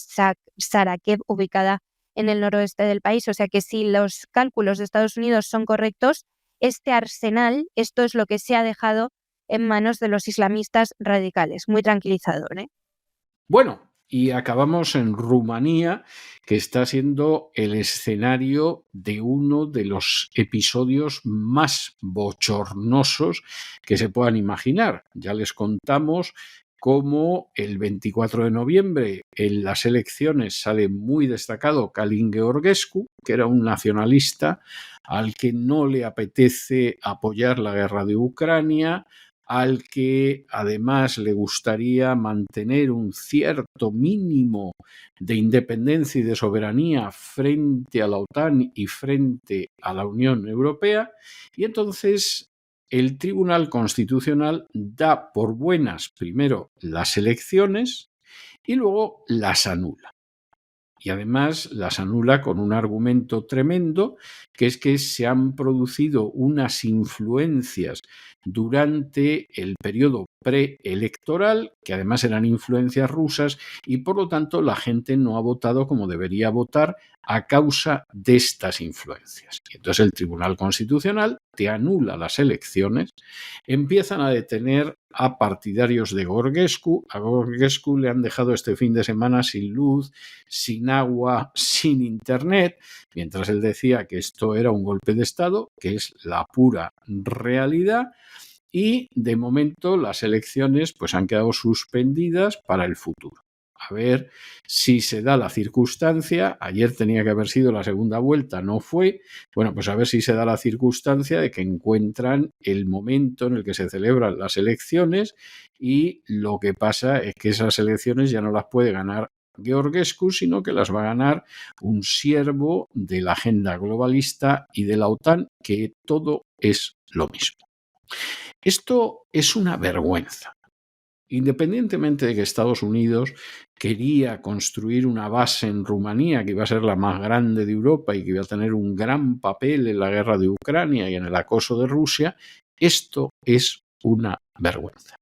Sarakev, ubicada en el noroeste del país. O sea que si los cálculos de Estados Unidos son correctos, este arsenal, esto es lo que se ha dejado en manos de los islamistas radicales. Muy tranquilizador, ¿eh? Bueno, y acabamos en Rumanía, que está siendo el escenario de uno de los episodios más bochornosos que se puedan imaginar. Ya les contamos cómo el 24 de noviembre en las elecciones sale muy destacado Călin Georgescu, que era un nacionalista al que no le apetece apoyar la guerra de Ucrania, al que además le gustaría mantener un cierto mínimo de independencia y de soberanía frente a la OTAN y frente a la Unión Europea. Y entonces el Tribunal Constitucional da por buenas primero las elecciones y luego las anula. Y además las anula con un argumento tremendo, que es que se han producido unas influencias durante el periodo preelectoral, que además eran influencias rusas, y por lo tanto la gente no ha votado como debería votar a causa de estas influencias. Y entonces el Tribunal Constitucional te anula las elecciones, empiezan a detener a partidarios de Georgescu. A Georgescu le han dejado este fin de semana sin luz, sin agua, sin internet, mientras él decía que esto era un golpe de Estado, que es la pura realidad. Y de momento las elecciones pues han quedado suspendidas para el futuro. A ver si se da la circunstancia. Ayer tenía que haber sido la segunda vuelta, no fue. Bueno, pues a ver si se da la circunstancia de que encuentran el momento en el que se celebran las elecciones, y lo que pasa es que esas elecciones ya no las puede ganar Georgescu, sino que las va a ganar un siervo de la agenda globalista y de la OTAN, que todo es lo mismo. Esto es una vergüenza. Independientemente de que Estados Unidos quería construir una base en Rumanía que iba a ser la más grande de Europa y que iba a tener un gran papel en la guerra de Ucrania y en el acoso de Rusia, esto es una vergüenza.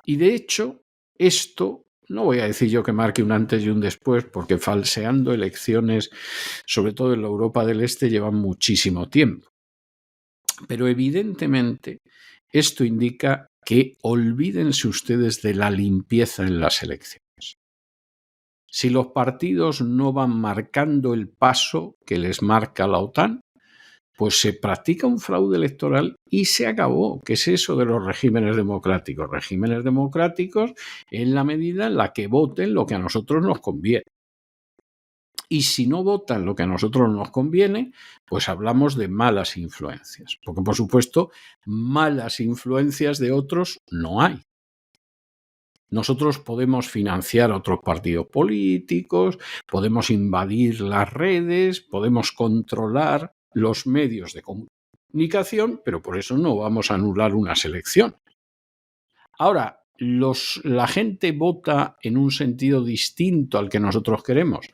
Y de hecho, esto, no voy a decir yo que marque un antes y un después, porque falseando elecciones, sobre todo en la Europa del Este, llevan muchísimo tiempo. Pero evidentemente esto indica que olvídense ustedes de la limpieza en las elecciones. Si los partidos no van marcando el paso que les marca la OTAN, pues se practica un fraude electoral y se acabó. ¿Qué es eso de los regímenes democráticos? Regímenes democráticos en la medida en la que voten lo que a nosotros nos conviene. Y si no votan lo que a nosotros nos conviene, pues hablamos de malas influencias. Porque, por supuesto, malas influencias de otros no hay. Nosotros podemos financiar a otros partidos políticos, podemos invadir las redes, podemos controlar los medios de comunicación, pero por eso no vamos a anular unas elecciones. Ahora, la gente vota en un sentido distinto al que nosotros queremos.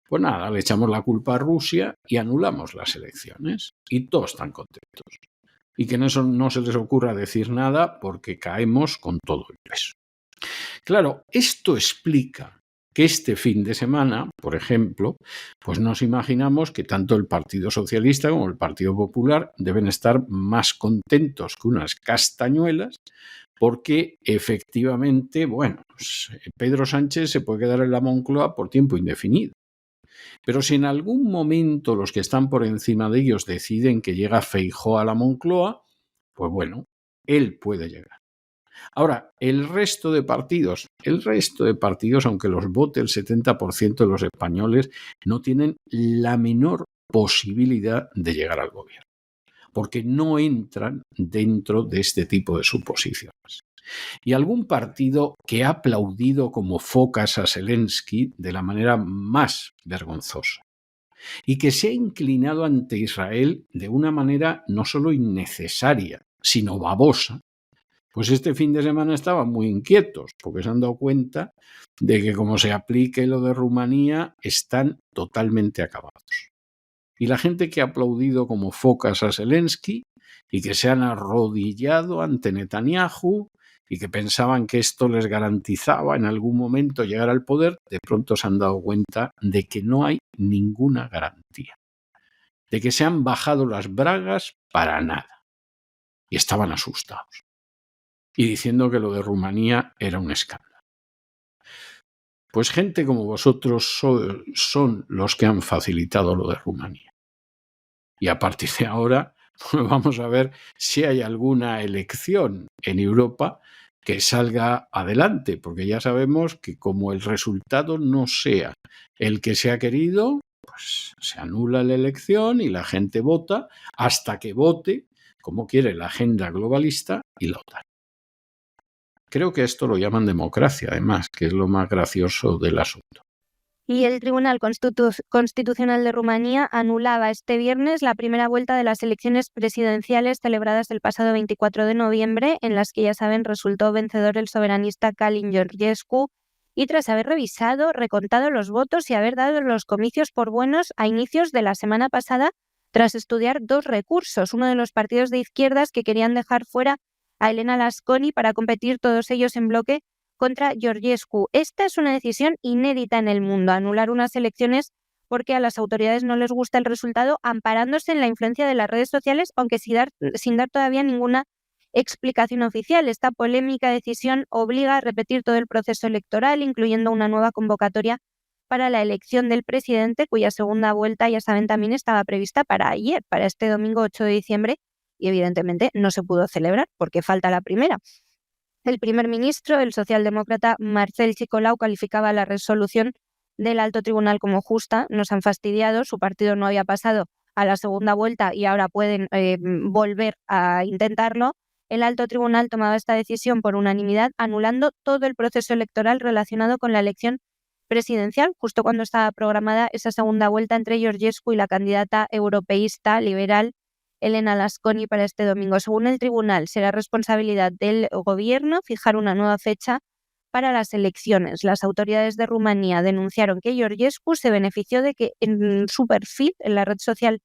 Pues nada, le echamos la culpa a Rusia y anulamos las elecciones. Y todos están contentos. Y que en eso no se les ocurra decir nada porque caemos con todo el peso. Claro, esto explica que este fin de semana, por ejemplo, pues nos imaginamos que tanto el Partido Socialista como el Partido Popular deben estar más contentos que unas castañuelas, porque efectivamente, bueno, pues Pedro Sánchez se puede quedar en la Moncloa por tiempo indefinido. Pero si en algún momento los que están por encima de ellos deciden que llega Feijóo a la Moncloa, pues bueno, él puede llegar. Ahora, el resto de partidos, aunque los vote el 70% de los españoles, no tienen la menor posibilidad de llegar al gobierno, porque no entran dentro de este tipo de suposiciones. Y algún partido que ha aplaudido como focas a Zelensky de la manera más vergonzosa y que se ha inclinado ante Israel de una manera no solo innecesaria, sino babosa, pues este fin de semana estaban muy inquietos porque se han dado cuenta de que como se aplique lo de Rumanía están totalmente acabados. Y la gente que ha aplaudido como focas a Zelensky y que se han arrodillado ante Netanyahu y que pensaban que esto les garantizaba en algún momento llegar al poder, de pronto se han dado cuenta de que no hay ninguna garantía, de que se han bajado las bragas para nada. Y estaban asustados. Y diciendo que lo de Rumanía era un escándalo. Pues gente como vosotros son los que han facilitado lo de Rumanía. Y a partir de ahora, pues vamos a ver si hay alguna elección en Europa que salga adelante, porque ya sabemos que como el resultado no sea el que se ha querido, pues se anula la elección y la gente vota hasta que vote como quiere la agenda globalista y la OTAN. Creo que esto lo llaman democracia, además, que es lo más gracioso del asunto. Y el Tribunal Constitucional de Rumanía anulaba este viernes la primera vuelta de las elecciones presidenciales celebradas el pasado 24 de noviembre, en las que, ya saben, resultó vencedor el soberanista Călin Georgescu, y tras haber revisado, recontado los votos y haber dado los comicios por buenos a inicios de la semana pasada, tras estudiar dos recursos, uno de los partidos de izquierdas que querían dejar fuera a Elena Lasconi para competir todos ellos en bloque contra Georgescu. Esta es una decisión inédita en el mundo, anular unas elecciones porque a las autoridades no les gusta el resultado, amparándose en la influencia de las redes sociales, aunque sin dar todavía ninguna explicación oficial. Esta polémica decisión obliga a repetir todo el proceso electoral, incluyendo una nueva convocatoria para la elección del presidente, cuya segunda vuelta, ya saben, también estaba prevista para ayer, para este domingo 8 de diciembre, y evidentemente no se pudo celebrar porque falta la primera. El primer ministro, el socialdemócrata Marcel Cicolau, calificaba la resolución del Alto Tribunal como justa. Nos han fastidiado, su partido no había pasado a la segunda vuelta y ahora pueden volver a intentarlo. El Alto Tribunal tomaba esta decisión por unanimidad, anulando todo el proceso electoral relacionado con la elección presidencial, justo cuando estaba programada esa segunda vuelta entre Georgescu y la candidata europeísta liberal Elena Lasconi para este domingo. Según el tribunal, será responsabilidad del gobierno fijar una nueva fecha para las elecciones. Las autoridades de Rumanía denunciaron que Georgescu se benefició de que en su perfil, en la red social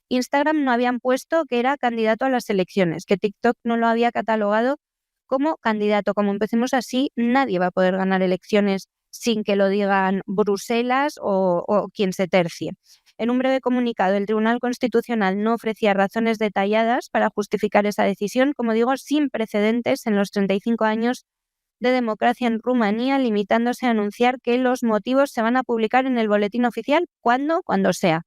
Instagram, no habían puesto que era candidato a las elecciones, que TikTok no lo había catalogado como candidato. Como empecemos así, nadie va a poder ganar elecciones sin que lo digan Bruselas o quien se tercie. En un breve comunicado, el Tribunal Constitucional no ofrecía razones detalladas para justificar esa decisión, como digo, sin precedentes en los 35 años de democracia en Rumanía, limitándose a anunciar que los motivos se van a publicar en el boletín oficial cuando sea.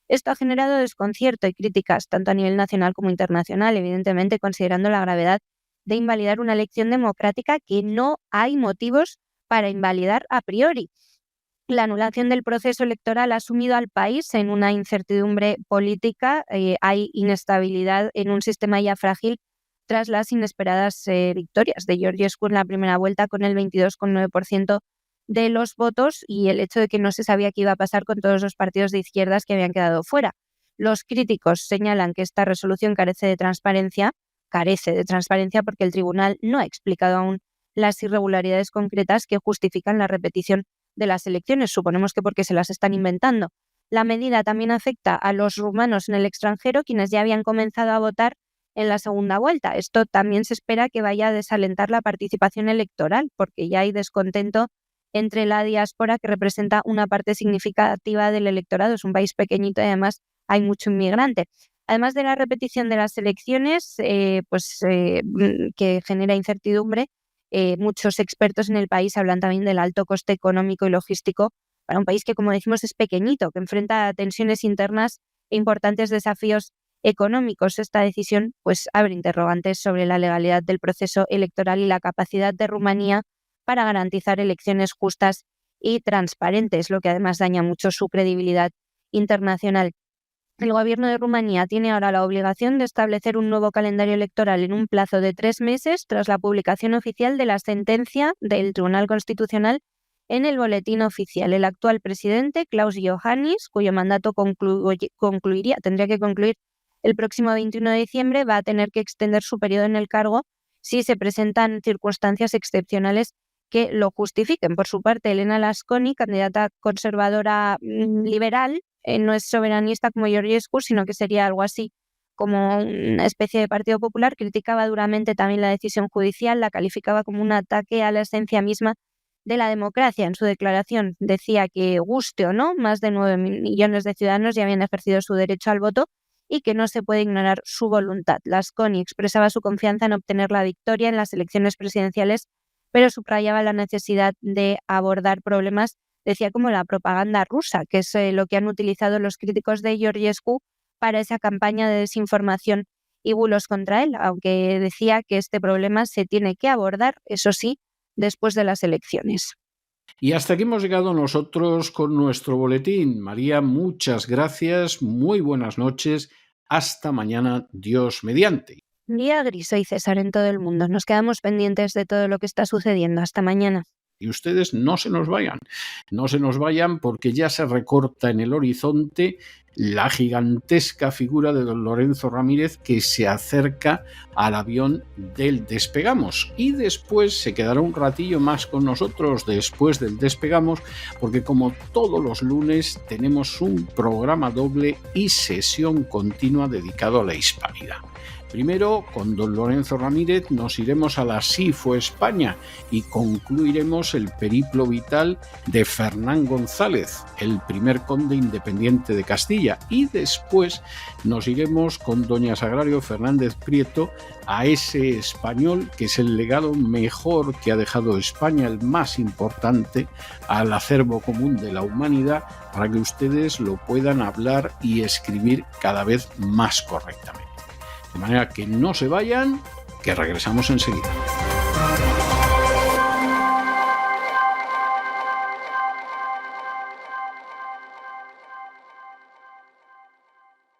Esto ha generado desconcierto y críticas, tanto a nivel nacional como internacional, evidentemente considerando la gravedad de invalidar una elección democrática que no hay motivos para invalidar a priori. La anulación del proceso electoral ha sumido al país en una incertidumbre política, hay inestabilidad en un sistema ya frágil tras las inesperadas victorias de Georgescu en la primera vuelta con el 22,9% de los votos y el hecho de que no se sabía qué iba a pasar con todos los partidos de izquierdas que habían quedado fuera. Los críticos señalan que esta resolución carece de transparencia porque el tribunal no ha explicado aún las irregularidades concretas que justifican la repetición de las elecciones, suponemos que porque se las están inventando. La medida también afecta a los rumanos en el extranjero, quienes ya habían comenzado a votar en la segunda vuelta. Esto también se espera que vaya a desalentar la participación electoral, porque ya hay descontento entre la diáspora, que representa una parte significativa del electorado. Es un país pequeñito y además hay mucho inmigrante. Además de la repetición de las elecciones, que genera incertidumbre, muchos expertos en el país hablan también del alto coste económico y logístico para un país que, como decimos, es pequeñito, que enfrenta tensiones internas e importantes desafíos económicos. Esta decisión abre interrogantes sobre la legalidad del proceso electoral y la capacidad de Rumanía para garantizar elecciones justas y transparentes, lo que además daña mucho su credibilidad internacional. El gobierno de Rumanía tiene ahora la obligación de establecer un nuevo calendario electoral en un plazo de 3 meses tras la publicación oficial de la sentencia del Tribunal Constitucional en el boletín oficial. El actual presidente, Klaus Iohannis, cuyo mandato tendría que concluir el próximo 21 de diciembre, va a tener que extender su periodo en el cargo si se presentan circunstancias excepcionales que lo justifiquen. Por su parte, Elena Lasconi, candidata conservadora liberal, no es soberanista como Georgescu, sino que sería algo así como una especie de Partido Popular, criticaba duramente también la decisión judicial, la calificaba como un ataque a la esencia misma de la democracia. En su declaración decía que, guste o no, más de 9 millones de ciudadanos ya habían ejercido su derecho al voto y que no se puede ignorar su voluntad. Lasconi expresaba su confianza en obtener la victoria en las elecciones presidenciales, pero subrayaba la necesidad de abordar problemas, decía, como la propaganda rusa, que es lo que han utilizado los críticos de Georgescu para esa campaña de desinformación y bulos contra él, aunque decía que este problema se tiene que abordar, eso sí, después de las elecciones. Y hasta aquí hemos llegado nosotros con nuestro boletín. María, muchas gracias, muy buenas noches, hasta mañana, Dios mediante. Día gris hoy, César, en todo el mundo. Nos quedamos pendientes de todo lo que está sucediendo. Hasta mañana. Y ustedes no se nos vayan porque ya se recorta en el horizonte la gigantesca figura de don Lorenzo Ramírez, que se acerca al avión del Despegamos, y después se quedará un ratillo más con nosotros después del Despegamos, porque como todos los lunes tenemos un programa doble y sesión continua dedicado a la hispanidad. Primero, con don Lorenzo Ramírez nos iremos a la SIFO España y concluiremos el periplo vital de Fernán González, el primer conde independiente de Castilla, y después nos iremos con doña Sagrario Fernández Prieto a ese español que es el legado mejor que ha dejado España, el más importante, al acervo común de la humanidad, para que ustedes lo puedan hablar y escribir cada vez más correctamente. De manera que no se vayan, que regresamos enseguida.